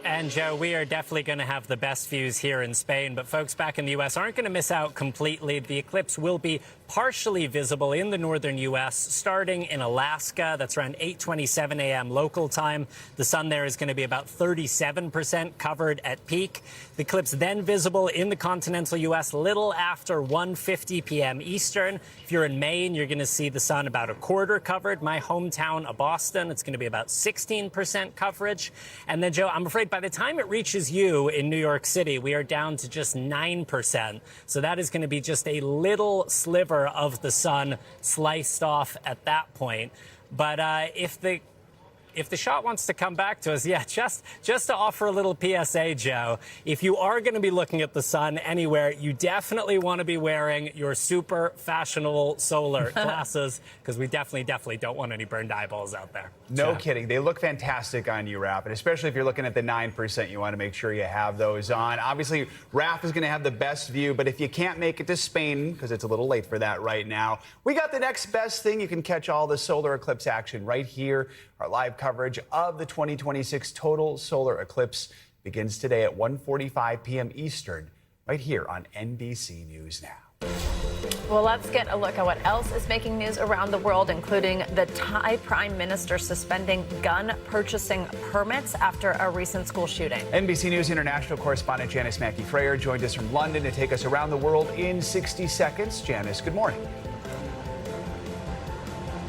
And Joe, we are definitely going to have the best views here in Spain, but folks back in the U.S. aren't going to miss out completely. The eclipse will be partially visible in the northern U.S., starting in Alaska. That's around 8:27 a.m. local time. The sun there is going to be about 37% covered at peak. The eclipse then visible in the continental U.S. little after 1:50 p.m. Eastern. If you're in Maine, you're going to see the sun about a quarter covered. My hometown of Boston, it's going to be about 16% coverage. And then, Joe, I'm afraid by the time it reaches you in New York City, we are down to just 9%. So that is going to be just a little sliver of the sun sliced off at that point. But if the if the shot wants to come back to us, yeah, just to offer a little PSA, Joe, if you are going to be looking at the sun anywhere, you definitely want to be wearing your super fashionable solar glasses, because we definitely don't want any burned eyeballs out there. No kidding. They look fantastic on you, Raph, and especially if you're looking at the 9%, you want to make sure you have those on. Obviously, Raph is going to have the best view, but if you can't make it to Spain, because it's a little late for that right now, we got the next best thing. You can catch all the solar eclipse action right here. Our live coverage of the 2026 total solar eclipse begins today at 1:45 p.m. Eastern, right here on NBC News Now. Well, let's get a look at what else is making news around the world, including the Thai Prime Minister suspending gun purchasing permits after a recent school shooting. NBC News international correspondent Janice Mackey-Freyer joined us from London to take us around the world in 60 seconds. Janice, good morning.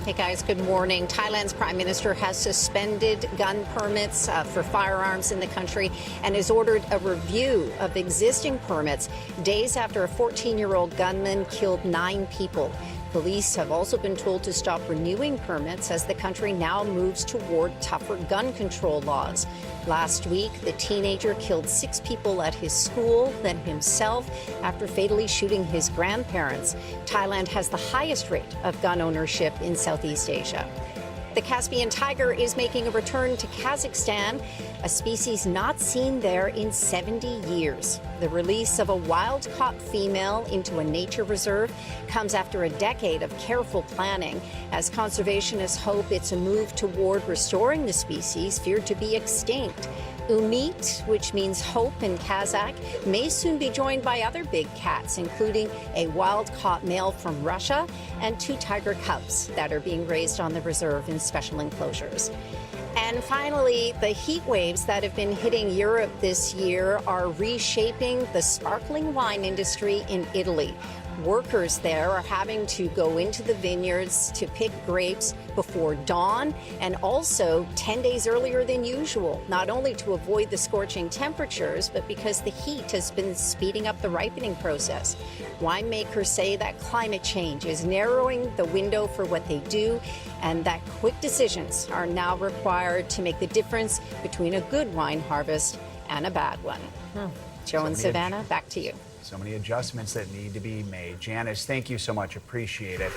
Hey guys, good morning. Thailand's prime minister has suspended gun permits for firearms in the country and has ordered a review of existing permits days after a 14-year-old gunman killed 9 people. Police have also been told to stop renewing permits as the country now moves toward tougher gun control laws. Last week, the teenager killed 6 people at his school, then himself, after fatally shooting his grandparents. Thailand has the highest rate of gun ownership in Southeast Asia. The Caspian tiger is making a return to Kazakhstan, a species not seen there in 70 years. The release of a wild-caught female into a nature reserve comes after a decade of careful planning, as conservationists hope it's a move toward restoring the species feared to be extinct. Umit, which means hope in Kazakh, may soon be joined by other big cats, including a wild-caught male from Russia and 2 tiger cubs that are being raised on the reserve in special enclosures. And finally, the heat waves that have been hitting Europe this year are reshaping the sparkling wine industry in Italy. Workers there are having to go into the vineyards to pick grapes before dawn and also 10 days earlier than usual, not only to avoid the scorching temperatures, but because the heat has been speeding up the ripening process. Winemakers say that climate change is narrowing the window for what they do, and that quick decisions are now required to make the difference between a good wine harvest and a bad one. Joe and Savannah, back to you. So many adjustments that need to be made. Janice, thank you so much. Appreciate it.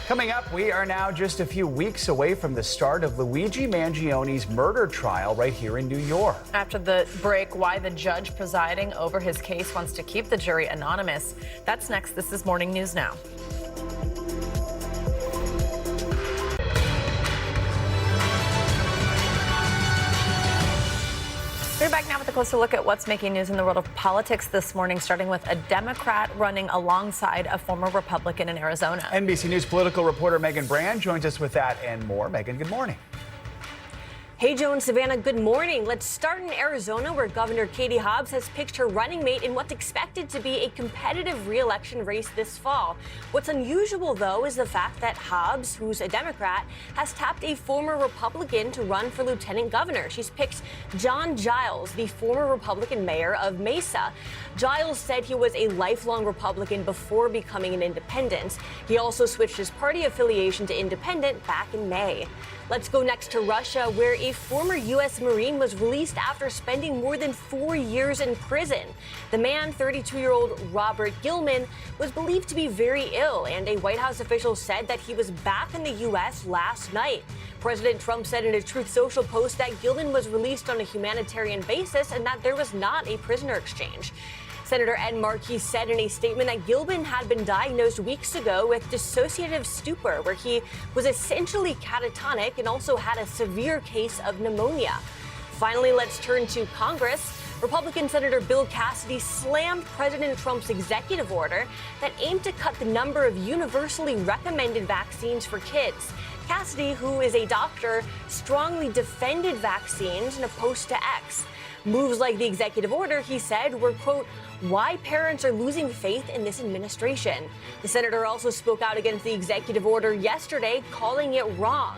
Coming up, we are now just a few weeks away from the start of Luigi Mangione's murder trial right here in New York. After the break, why the judge presiding over his case wants to keep the jury anonymous. That's next. This is Morning News Now. We're back now with a closer look at what's making news in the world of politics this morning, starting with a Democrat running alongside a former Republican in Arizona. NBC News political reporter Megan Brand joins us with that and more. Megan, good morning. Hey, Joe and Savannah, good morning. Let's start in Arizona, where Governor Katie Hobbs has picked her running mate in what's expected to be a competitive re-election race this fall. What's unusual, though, is the fact that Hobbs, who's a Democrat, has tapped a former Republican to run for lieutenant governor. She's picked John Giles, the former Republican mayor of Mesa. Giles said he was a lifelong Republican before becoming an independent. He also switched his party affiliation to independent back in May. Let's go next to Russia, where a former U.S. Marine was released after spending more than 4 years in prison. The man, 32-year-old Robert Gilman, was believed to be very ill, and a White House official said that he was back in the U.S. last night. President Trump said in a Truth Social post that Gilman was released on a humanitarian basis and that there was not a prisoner exchange. Senator Ed Markey said in a statement that Gilman had been diagnosed weeks ago with dissociative stupor, where he was essentially catatonic and also had a severe case of pneumonia. Finally, let's turn to Congress. Republican Senator Bill Cassidy slammed President Trump's executive order that aimed to cut the number of universally recommended vaccines for kids. Cassidy, who is a doctor, strongly defended vaccines in a post to X. Moves like the executive order, he said, were, quote, why parents are losing faith in this administration. The senator also spoke out against the executive order yesterday, calling it wrong.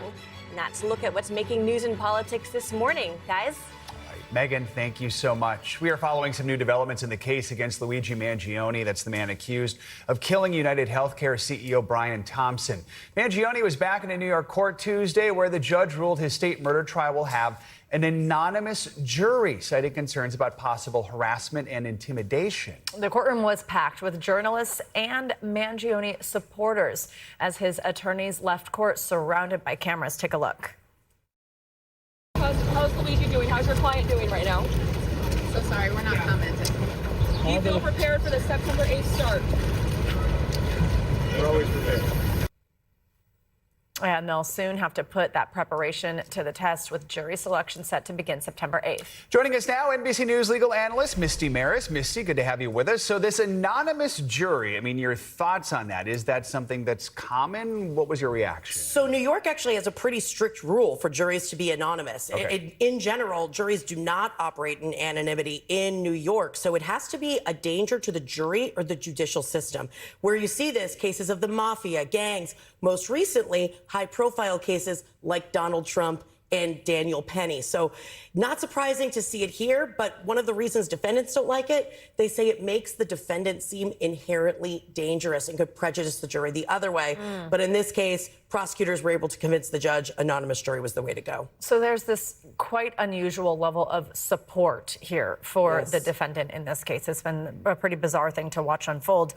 And that's a look at what's making news in politics this morning, guys. Megan, thank you so much. We are following some new developments in the case against Luigi Mangione. That's the man accused of killing United Healthcare CEO Brian Thompson. Mangione was back in a New York court Tuesday where the judge ruled his state murder trial will have an anonymous jury, citing concerns about possible harassment and intimidation. The courtroom was packed with journalists and Mangione supporters as his attorneys left court surrounded by cameras. Take a look. How's Luigi doing? How's your client doing right now? So sorry, we're not commenting. Do you feel prepared for the September 8th start? We're always prepared. And they'll soon have to put that preparation to the test with jury selection set to begin September 8th. Joining us now, NBC News legal analyst Misty Maris. Misty, good to have you with us. So this anonymous jury, I mean, your thoughts on that? Is that something that's common? What was your reaction? So New York actually has a pretty strict rule for juries to be anonymous. Okay. In general, juries do not operate in anonymity in New York. So it has to be a danger to the jury or the judicial system. Where you see this, cases of the mafia, gangs, most recently, high-profile cases like Donald Trump and Daniel Penny. So not surprising to see it here, but one of the reasons defendants don't like it, they say it makes the defendant seem inherently dangerous and could prejudice the jury the other way. But in this case, prosecutors were able to convince the judge anonymous jury was the way to go. So there's this quite unusual level of support here for the defendant in this case. It's been a pretty bizarre thing to watch unfold.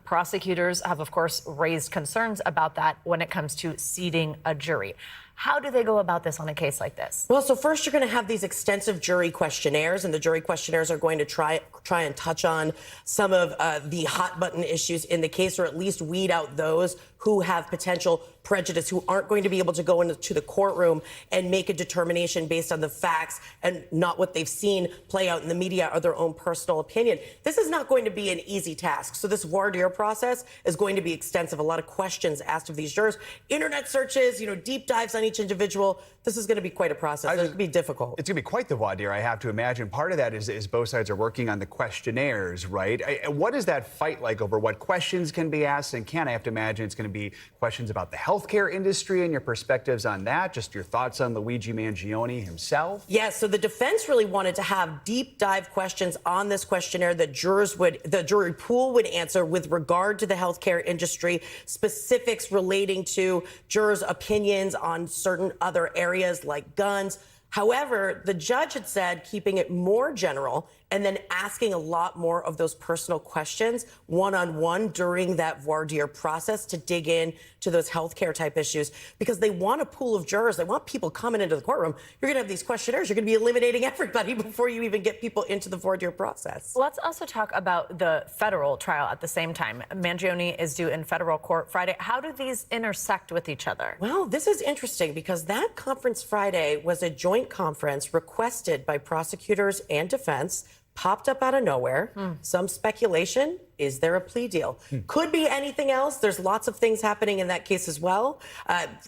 Prosecutors have, of course, raised concerns about that when it comes to seating a jury. How do they go about this on a case like this? Well, so first you're going to have these extensive jury questionnaires, and the jury questionnaires are going to try and touch on some of the hot button issues in the case, or at least weed out those who have potential prejudice, who aren't going to be able to go into the courtroom and make a determination based on the facts and not what they've seen play out in the media or their own personal opinion. This is not going to be an easy task. So this voir dire process is going to be extensive. A lot of questions asked of these jurors, internet searches, deep dives on each individual. This is going to be quite a process. It's going to be difficult. It's going to be quite the voir dire, I have to imagine. Part of that is both sides are working on the questionnaires, right? What is that fight like over what questions can be asked and can't? I have to imagine it's going to be questions about the healthcare industry and your perspectives on that, just your thoughts on Luigi Mangione himself. Yes, so the defense really wanted to have deep dive questions on this questionnaire that the jury pool would answer with regard to the healthcare industry, specifics relating to jurors' opinions on certain other areas like guns. However, the judge had said keeping it more general and then asking a lot more of those personal questions one-on-one during that voir dire process to dig in to those healthcare type issues, because they want a pool of jurors. They want people coming into the courtroom. You're going to have these questionnaires. You're going to be eliminating everybody before you even get people into the voir dire process. Let's also talk about the federal trial at the same time. Mangione is due in federal court Friday. How do these intersect with each other? Well, this is interesting because that conference Friday was a joint conference requested by prosecutors and defense, popped up out of nowhere. Some speculation. Is there a plea deal? Could be anything else. There's lots of things happening in that case as well,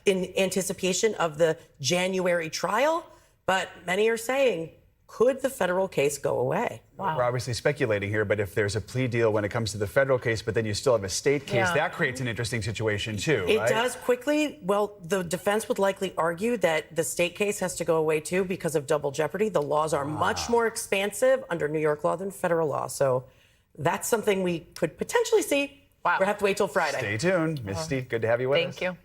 in anticipation of the January trial. But many are saying, could the federal case go away? Wow. We're obviously speculating here, but if there's a plea deal when it comes to the federal case, but then you still have a state case, that creates an interesting situation too, It right? does quickly. Well, the defense would likely argue that the state case has to go away too because of double jeopardy. The laws are much more expansive under New York law than federal law. So that's something we could potentially see. Wow. We'll have to wait till Friday. Stay tuned. Misty, good to have you with us. Thank you.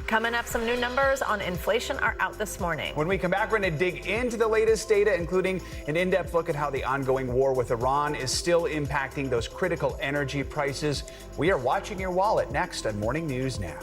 Coming up, some new numbers on inflation are out this morning. When we come back, we're going to dig into the latest data, including an in-depth look at how the ongoing war with Iran is still impacting those critical energy prices. We are watching your wallet next on Morning News Now.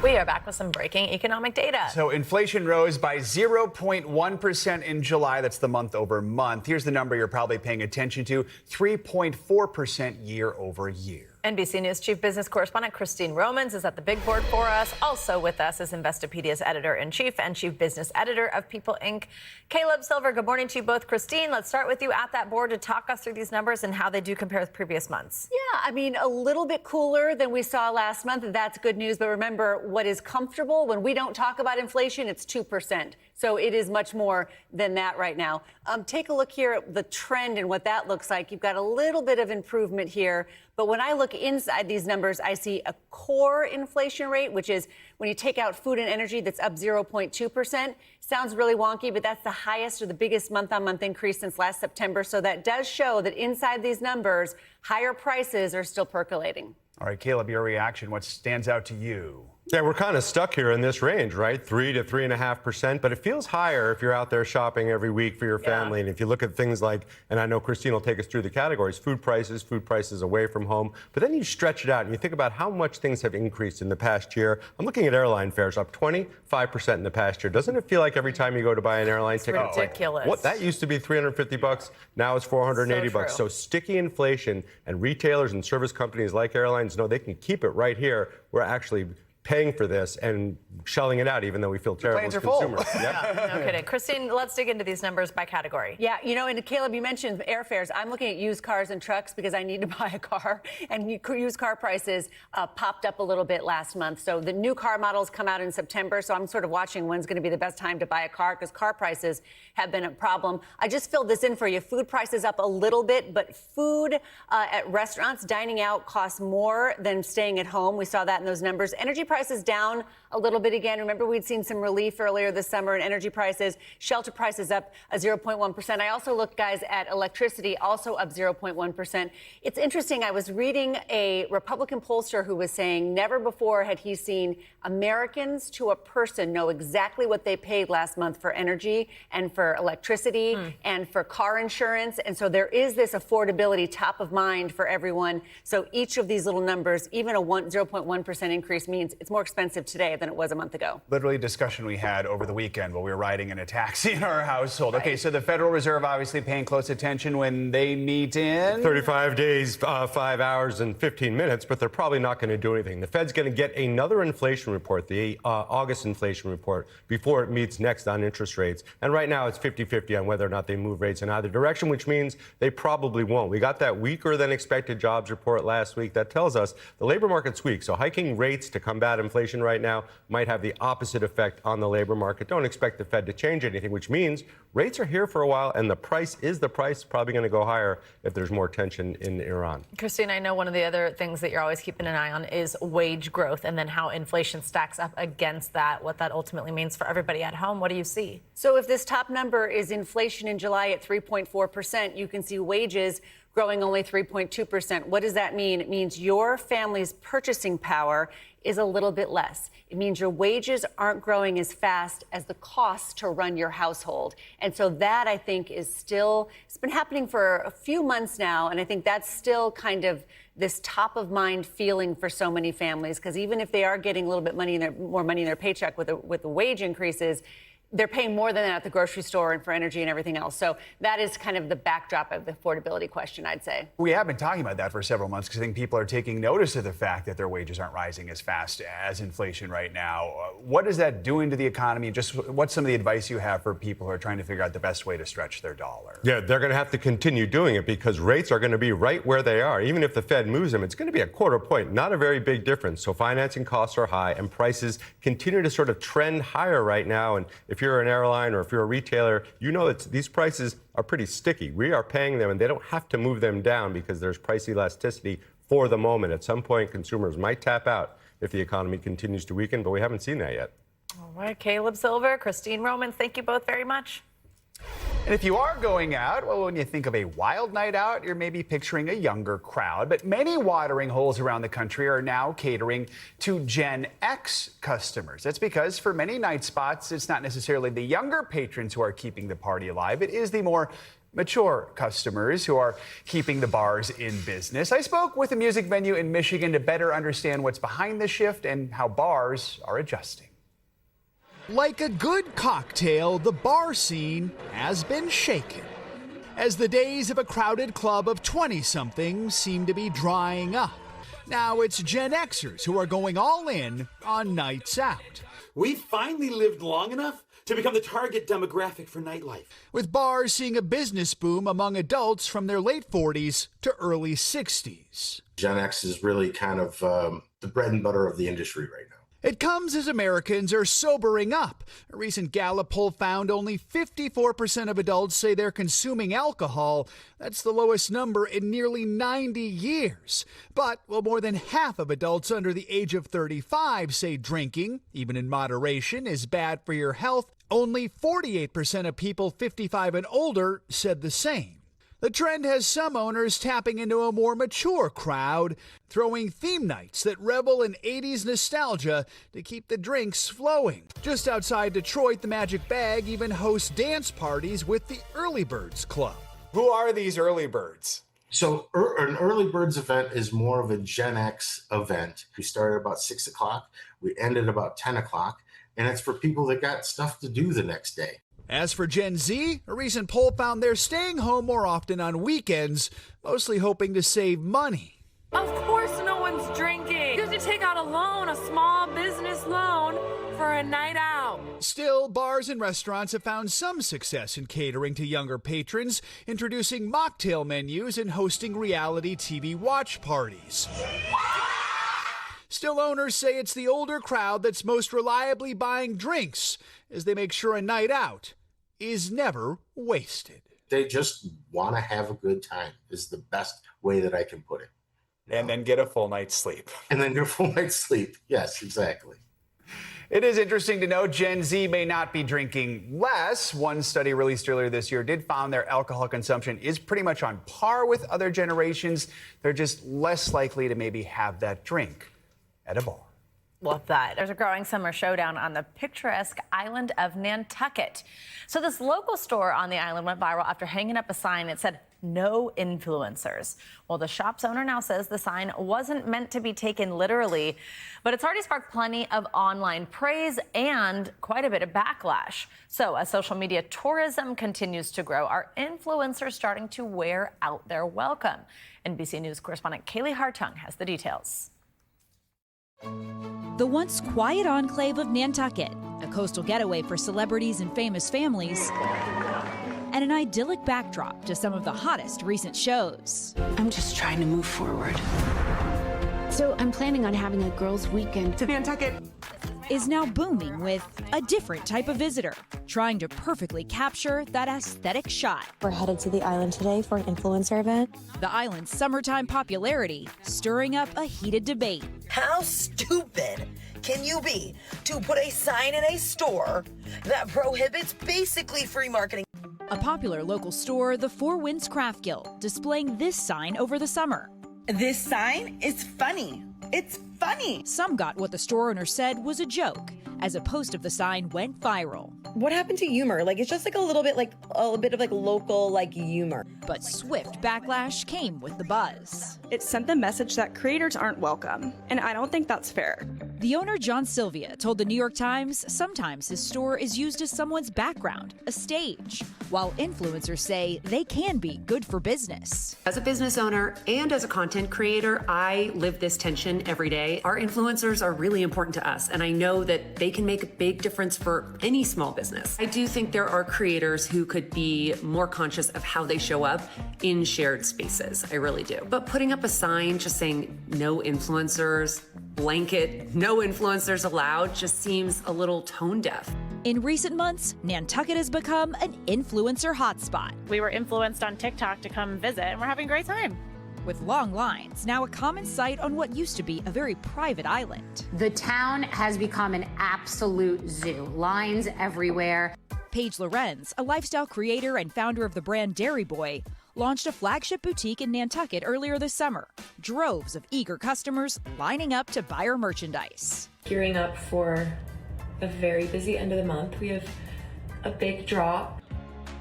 We are back with some breaking economic data. So inflation rose by 0.1% in July. That's the month over month. Here's the number you're probably paying attention to, 3.4% year over year. NBC News Chief Business Correspondent Christine Romans is at the big board for us. Also with us is Investopedia's Editor-in-Chief and Chief Business Editor of People Inc., Caleb Silver. Good morning to you both. Christine, let's start with you at that board to talk us through these numbers and how they do compare with previous months. Yeah, I mean, a little bit cooler than we saw last month. That's good news. But remember, what is comfortable when we don't talk about inflation, it's 2%. So it is much more than that right now. Take a look here at the trend and what that looks like. You've got a little bit of improvement here, But when I look inside these numbers, I see a core inflation rate, which is when you take out food and energy, that's up 0.2%. Sounds really wonky, but that's the highest or the biggest month-on-month increase since last September. So that does show that inside these numbers, higher prices are still percolating. All right, Caleb, your reaction. What stands out to you? Yeah, we're kind of stuck here in this range, right? 3 to 3.5%, but it feels higher if you're out there shopping every week for your family. And if you look at things like, and I know Christine will take us through the categories, food prices away from home, but then you stretch it out and you think about how much things have increased in the past year. I'm looking at airline fares up 25% in the past year. Doesn't it feel like every time you go to buy an airline ticket, ridiculous. Like, what that used to be $350, now it's $480. So sticky inflation, and retailers and service companies like airlines know they can keep it right here. We're actually paying for this and shelling it out, even though we feel terrible as consumers. Yeah, no kidding. Christine, let's dig into these numbers by category. Yeah, you know, and Caleb, you mentioned airfares. I'm looking at used cars and trucks because I need to buy a car, and used car prices popped up a little bit last month. So the new car models come out in September, so I'm sort of watching when's going to be the best time to buy a car because car prices have been a problem. I just filled this in for you. Food prices up a little bit, but food at restaurants, dining out costs more than staying at home. We saw that in those numbers. Energy prices down a little bit again. Remember, we'd seen some relief earlier this summer in energy prices. Shelter prices up 0.1%. I also looked, guys, at electricity, also up 0.1%. It's interesting. I was reading a Republican pollster who was saying never before had he seen Americans to a person know exactly what they paid last month for energy and for electricity and for car insurance. And so there is this affordability top of mind for everyone. So each of these little numbers, even a 0.1% increase, means it's more expensive today than it was a month ago. Literally a discussion we had over the weekend while we were riding in a taxi in our household. Right. Okay, so the Federal Reserve obviously paying close attention when they meet in 35 days, 5 hours and 15 minutes, but they're probably not going to do anything. The Fed's going to get another inflation report, the August inflation report, before it meets next on interest rates. And right now it's 50-50 on whether or not they move rates in either direction, which means they probably won't. We got that weaker than expected jobs report last week that tells us the labor market's weak. So hiking rates to combat inflation right now might have the opposite effect on the labor market. Don't expect the Fed to change anything, which means rates are here for a while, and the price is the price. Probably going to go higher if there's more tension in Iran. Christine, I know one of the other things that you're always keeping an eye on is wage growth and then how inflation stacks up against that, what that ultimately means for everybody at home. What do you see? So if this top number is inflation in July at 3.4%, you can see wages growing only 3.2%. What does that mean? It means your family's purchasing power is a little bit less. It means your wages aren't growing as fast as the cost to run your household. And so that, I think, is still, it's been happening for a few months now, and I think that's still kind of this top of mind feeling for so many families, because even if they are getting a little bit more money in their paycheck with the wage increases, they're paying more than that at the grocery store and for energy and everything else. So that is kind of the backdrop of the affordability question, I'd say. We have been talking about that for several months because I think people are taking notice of the fact that their wages aren't rising as fast as inflation right now. What is that doing to the economy? Just what's some of the advice you have for people who are trying to figure out the best way to stretch their dollar? Yeah, they're going to have to continue doing it because rates are going to be right where they are. Even if the Fed moves them, it's going to be a quarter point, not a very big difference. So financing costs are high and prices continue to sort of trend higher right now. And if you're an airline or if you're a retailer, you know that these prices are pretty sticky. We are paying them and they don't have to move them down because there's price elasticity for the moment. At some point, consumers might tap out if the economy continues to weaken, but we haven't seen that yet. All right, Caleb Silver, Christine Romans, thank you both very much. And if you are going out, well, when you think of a wild night out, you're maybe picturing a younger crowd. But many watering holes around the country are now catering to Gen X customers. That's because for many night spots, it's not necessarily the younger patrons who are keeping the party alive. It is the more mature customers who are keeping the bars in business. I spoke with a music venue in Michigan to better understand what's behind the shift and how bars are adjusting. Like a good cocktail, the bar scene has been shaken, as the days of a crowded club of 20-somethings seem to be drying up. Now it's Gen Xers who are going all in on nights out. We've finally lived long enough to become the target demographic for nightlife. With bars seeing a business boom among adults from their late 40s to early 60s. Gen X is really kind of the bread and butter of the industry right now. It comes as Americans are sobering up. A recent Gallup poll found only 54% of adults say they're consuming alcohol. That's the lowest number in nearly 90 years. But while more than half of adults under the age of 35 say drinking, even in moderation, is bad for your health, only 48% of people 55 and older said the same. The trend has some owners tapping into a more mature crowd, throwing theme nights that revel in 80s nostalgia to keep the drinks flowing. Just outside Detroit, the Magic Bag even hosts dance parties with the Early Birds Club. Who are these early birds? So an early birds event is more of a Gen X event. We started about 6 o'clock. We ended about 10 o'clock. And it's for people that got stuff to do the next day. As for Gen Z, a recent poll found they're staying home more often on weekends, mostly hoping to save money. Of course no one's drinking. You have to take out a loan, a small business loan, for a night out. Still, bars and restaurants have found some success in catering to younger patrons, introducing mocktail menus and hosting reality TV watch parties. Still, owners say it's the older crowd that's most reliably buying drinks, as they make sure a night out is never wasted. They just want to have a good time is the best way that I can put it. And then get a full night's sleep. And then get a full night's sleep. Yes, exactly. It is interesting to note Gen Z may not be drinking less. One study released earlier this year did found their alcohol consumption is pretty much on par with other generations. They're just less likely to maybe have that drink at a bar. Love that. There's a growing summer showdown on the picturesque island of Nantucket. So this local store on the island went viral after hanging up a sign that said, "No influencers." Well, the shop's owner now says the sign wasn't meant to be taken literally, but it's already sparked plenty of online praise and quite a bit of backlash. So as social media tourism continues to grow, are influencers starting to wear out their welcome? NBC News correspondent Kaylee Hartung has the details. The once quiet enclave of Nantucket, a coastal getaway for celebrities and famous families, and an idyllic backdrop to some of the hottest recent shows. I'm just trying to move forward. So I'm planning on having a girls' weekend to Nantucket. Is now booming with a different type of visitor, trying to perfectly capture that aesthetic shot. We're headed to the island today for an influencer event. The island's summertime popularity stirring up a heated debate. How stupid can you be to put a sign in a store that prohibits basically free marketing? A popular local store, the Four Winds Craft Guild, displaying this sign over the summer. This sign is funny. It's funny. Some got what the store owner said was a joke, as a post of the sign went viral. What happened to humor? It's just a little bit of local humor. But swift backlash came with the buzz. It sent the message that creators aren't welcome, and I don't think that's fair. The owner, John Sylvia, told the New York Times sometimes his store is used as someone's background, a stage, while influencers say they can be good for business. As a business owner and as a content creator, I live this tension every day. Our influencers are really important to us, and I know that they can make a big difference for any small business. I do think there are creators who could be more conscious of how they show up in shared spaces. I really do. But putting up a sign just saying no influencers, blanket, no influencers allowed, just seems a little tone deaf. In recent months, Nantucket has become an influencer hotspot. We were influenced on TikTok to come visit, and we're having a great time. With long lines, now a common sight on what used to be a very private island. The town has become an absolute zoo. Lines everywhere. Paige Lorenz, a lifestyle creator and founder of the brand Dairy Boy, launched a flagship boutique in Nantucket earlier this summer. Droves of eager customers lining up to buy her merchandise. Gearing up for a very busy end of the month. We have a big drop.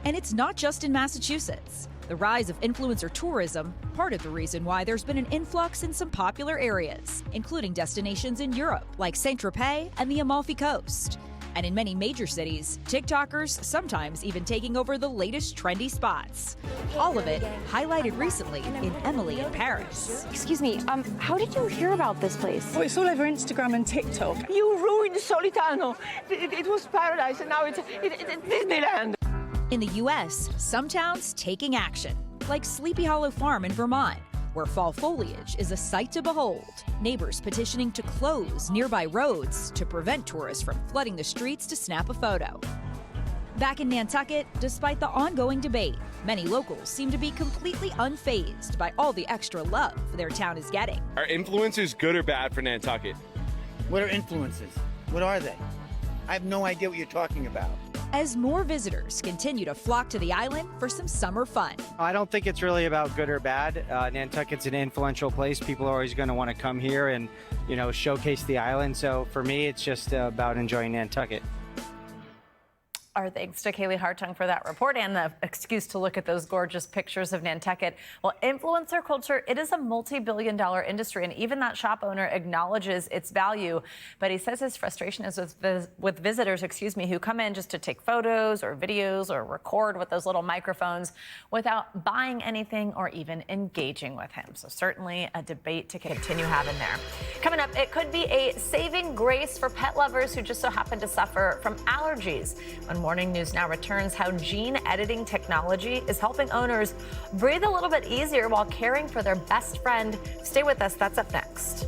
And it's not just in Massachusetts. The rise of influencer tourism, part of the reason why there's been an influx in some popular areas, including destinations in Europe like Saint-Tropez and the Amalfi Coast. And in many major cities, TikTokers sometimes even taking over the latest trendy spots. All of it highlighted recently in Emily in Paris. Excuse me, how did you hear about this place? Oh, it's all over Instagram and TikTok. You ruined Solitano. It was paradise, and now it's Disneyland. In the U.S., some towns taking action, like Sleepy Hollow Farm in Vermont, where fall foliage is a sight to behold. Neighbors petitioning to close nearby roads to prevent tourists from flooding the streets to snap a photo. Back in Nantucket, despite the ongoing debate, many locals seem to be completely unfazed by all the extra love their town is getting. Are influencers good or bad for Nantucket? What are influencers? What are they? I have no idea what you're talking about. As more visitors continue to flock to the island for some summer fun. I don't think it's really about good or bad. Nantucket's an influential place. People are always going to want to come here and, showcase the island. So for me, it's just about enjoying Nantucket. Our thanks to Kaylee Hartung for that report and the excuse to look at those gorgeous pictures of Nantucket. Well, influencer culture, it is a multi-billion-dollar industry, and even that shop owner acknowledges its value. But he says his frustration is with visitors, who come in just to take photos or videos or record with those little microphones without buying anything or even engaging with him. So certainly a debate to continue having there. Coming up, it could be a saving grace for pet lovers who just so happen to suffer from allergies. When Morning News Now returns, how gene editing technology is helping owners breathe a little bit easier while caring for their best friend. Stay with us. That's up next.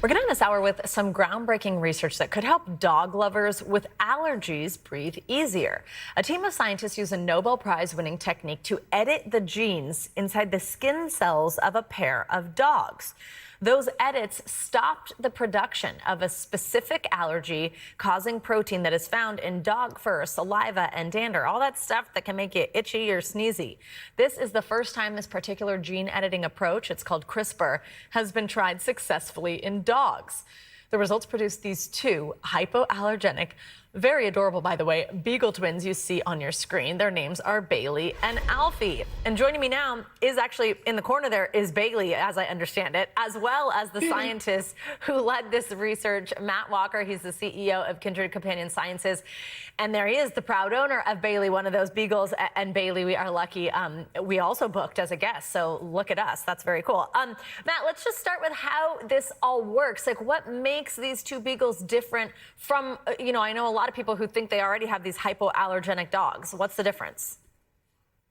We're going to end this hour with some groundbreaking research that could help dog lovers with allergies breathe easier. A team of scientists use a Nobel Prize-winning technique to edit the genes inside the skin cells of a pair of dogs. Those edits stopped the production of a specific allergy causing protein that is found in dog fur, saliva, and dander, all that stuff that can make you itchy or sneezy. This is the first time this particular gene editing approach, it's called CRISPR, has been tried successfully in dogs. The results produced these two hypoallergenic, very adorable, by the way, beagle twins you see on your screen. Their names are Bailey and Alfie. And joining me now is actually in the corner there is Bailey, as I understand it, as well as the scientist who led this research, Matt Walker. He's the CEO of Kindred Companion Sciences. And there he is, the proud owner of Bailey, one of those beagles. And Bailey, we are lucky. We also booked as a guest. So look at us. That's very cool. Matt, let's just start with how this all works. Like, what makes these two beagles different from, I know a lot of people who think they already have these hypoallergenic dogs. What's the difference?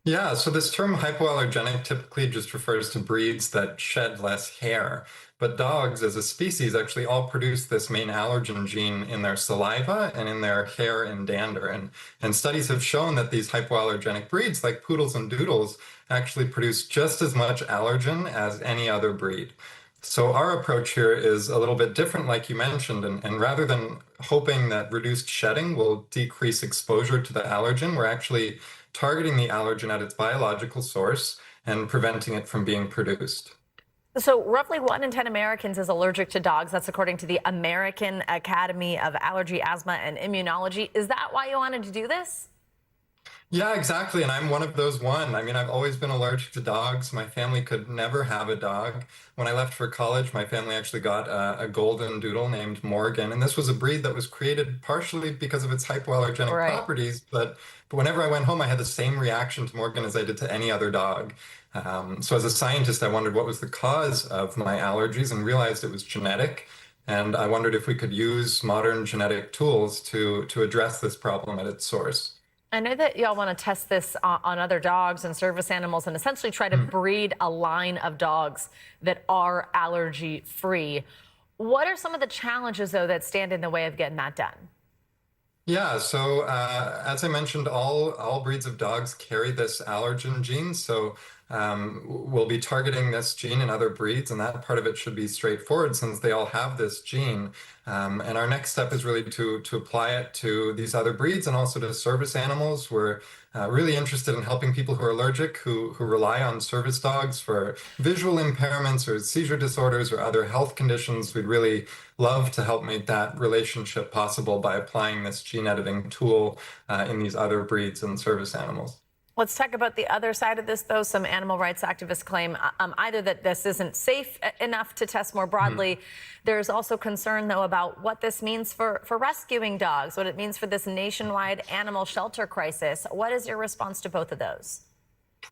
Yeah, so this term hypoallergenic typically just refers to breeds that shed less hair. But dogs as a species actually all produce this main allergen gene in their saliva and in their hair and dander. And studies have shown that these hypoallergenic breeds, like poodles and doodles, actually produce just as much allergen as any other breed. So our approach here is a little bit different, like you mentioned, and rather than hoping that reduced shedding will decrease exposure to the allergen, we're actually targeting the allergen at its biological source and preventing it from being produced. So roughly 1 in 10 Americans is allergic to dogs. That's according to the American Academy of Allergy, Asthma, and Immunology. Is that why you wanted to do this? Yeah, exactly. And I'm one of those one. I mean, I've always been allergic to dogs. My family could never have a dog. When I left for college, my family actually got a golden doodle named Morgan. And this was a breed that was created partially because of its hypoallergenic properties. But whenever I went home, I had the same reaction to Morgan as I did to any other dog. So as a scientist, I wondered what was the cause of my allergies and realized it was genetic. And I wondered if we could use modern genetic tools to address this problem at its source. I know that y'all want to test this on other dogs and service animals and essentially try to breed a line of dogs that are allergy-free. What are some of the challenges, though, that stand in the way of getting that done? Yeah, so as I mentioned, all breeds of dogs carry this allergen gene. So we'll be targeting this gene in other breeds, and that part of it should be straightforward since they all have this gene. And our next step is really to apply it to these other breeds and also to service animals. We're really interested in helping people who are allergic, who rely on service dogs for visual impairments or seizure disorders or other health conditions. We'd really love to help make that relationship possible by applying this gene editing tool in these other breeds and service animals. Let's talk about the other side of this, though. Some animal rights activists claim either that this isn't safe enough to test more broadly. There's also concern, though, about what this means for rescuing dogs, what it means for this nationwide animal shelter crisis. What is your response to both of those?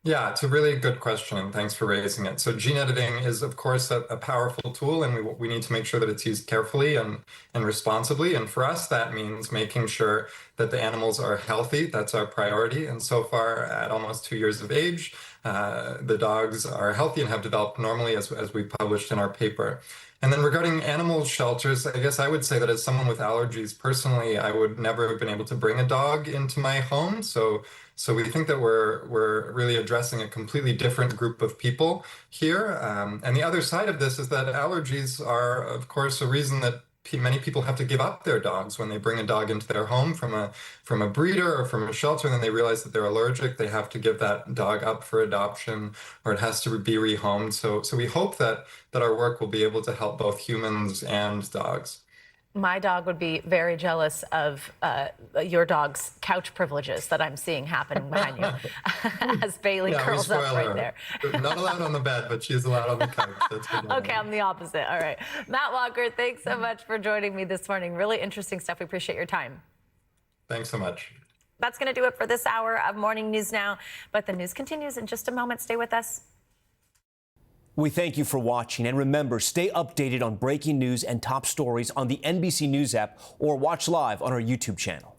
Yeah, it's a really good question, and thanks for raising it. So gene editing is, of course, a powerful tool, and we need to make sure that it's used carefully and responsibly. And for us, that means making sure that the animals are healthy. That's our priority. And so far, at almost 2 years of age, the dogs are healthy and have developed normally, as we published in our paper. And then regarding animal shelters, I guess I would say that as someone with allergies, personally, I would never have been able to bring a dog into my home. So we think that we're really addressing a completely different group of people here. And the other side of this is that allergies are, of course, a reason that many people have to give up their dogs when they bring a dog into their home from a breeder or from a shelter, and then they realize that they're allergic. They have to give that dog up for adoption, or it has to be rehomed. So we hope that our work will be able to help both humans and dogs. My dog would be very jealous of your dog's couch privileges that I'm seeing happen behind you as Bailey curls up right there. Not allowed on the bed, but she's allowed on the couch. That's good. Okay, I'm the opposite. All right. Matt Walker, thanks so much for joining me this morning. Really interesting stuff. We appreciate your time. Thanks so much. That's going to do it for this hour of Morning News Now. But the news continues in just a moment. Stay with us. We thank you for watching, and remember, stay updated on breaking news and top stories on the NBC News app or watch live on our YouTube channel.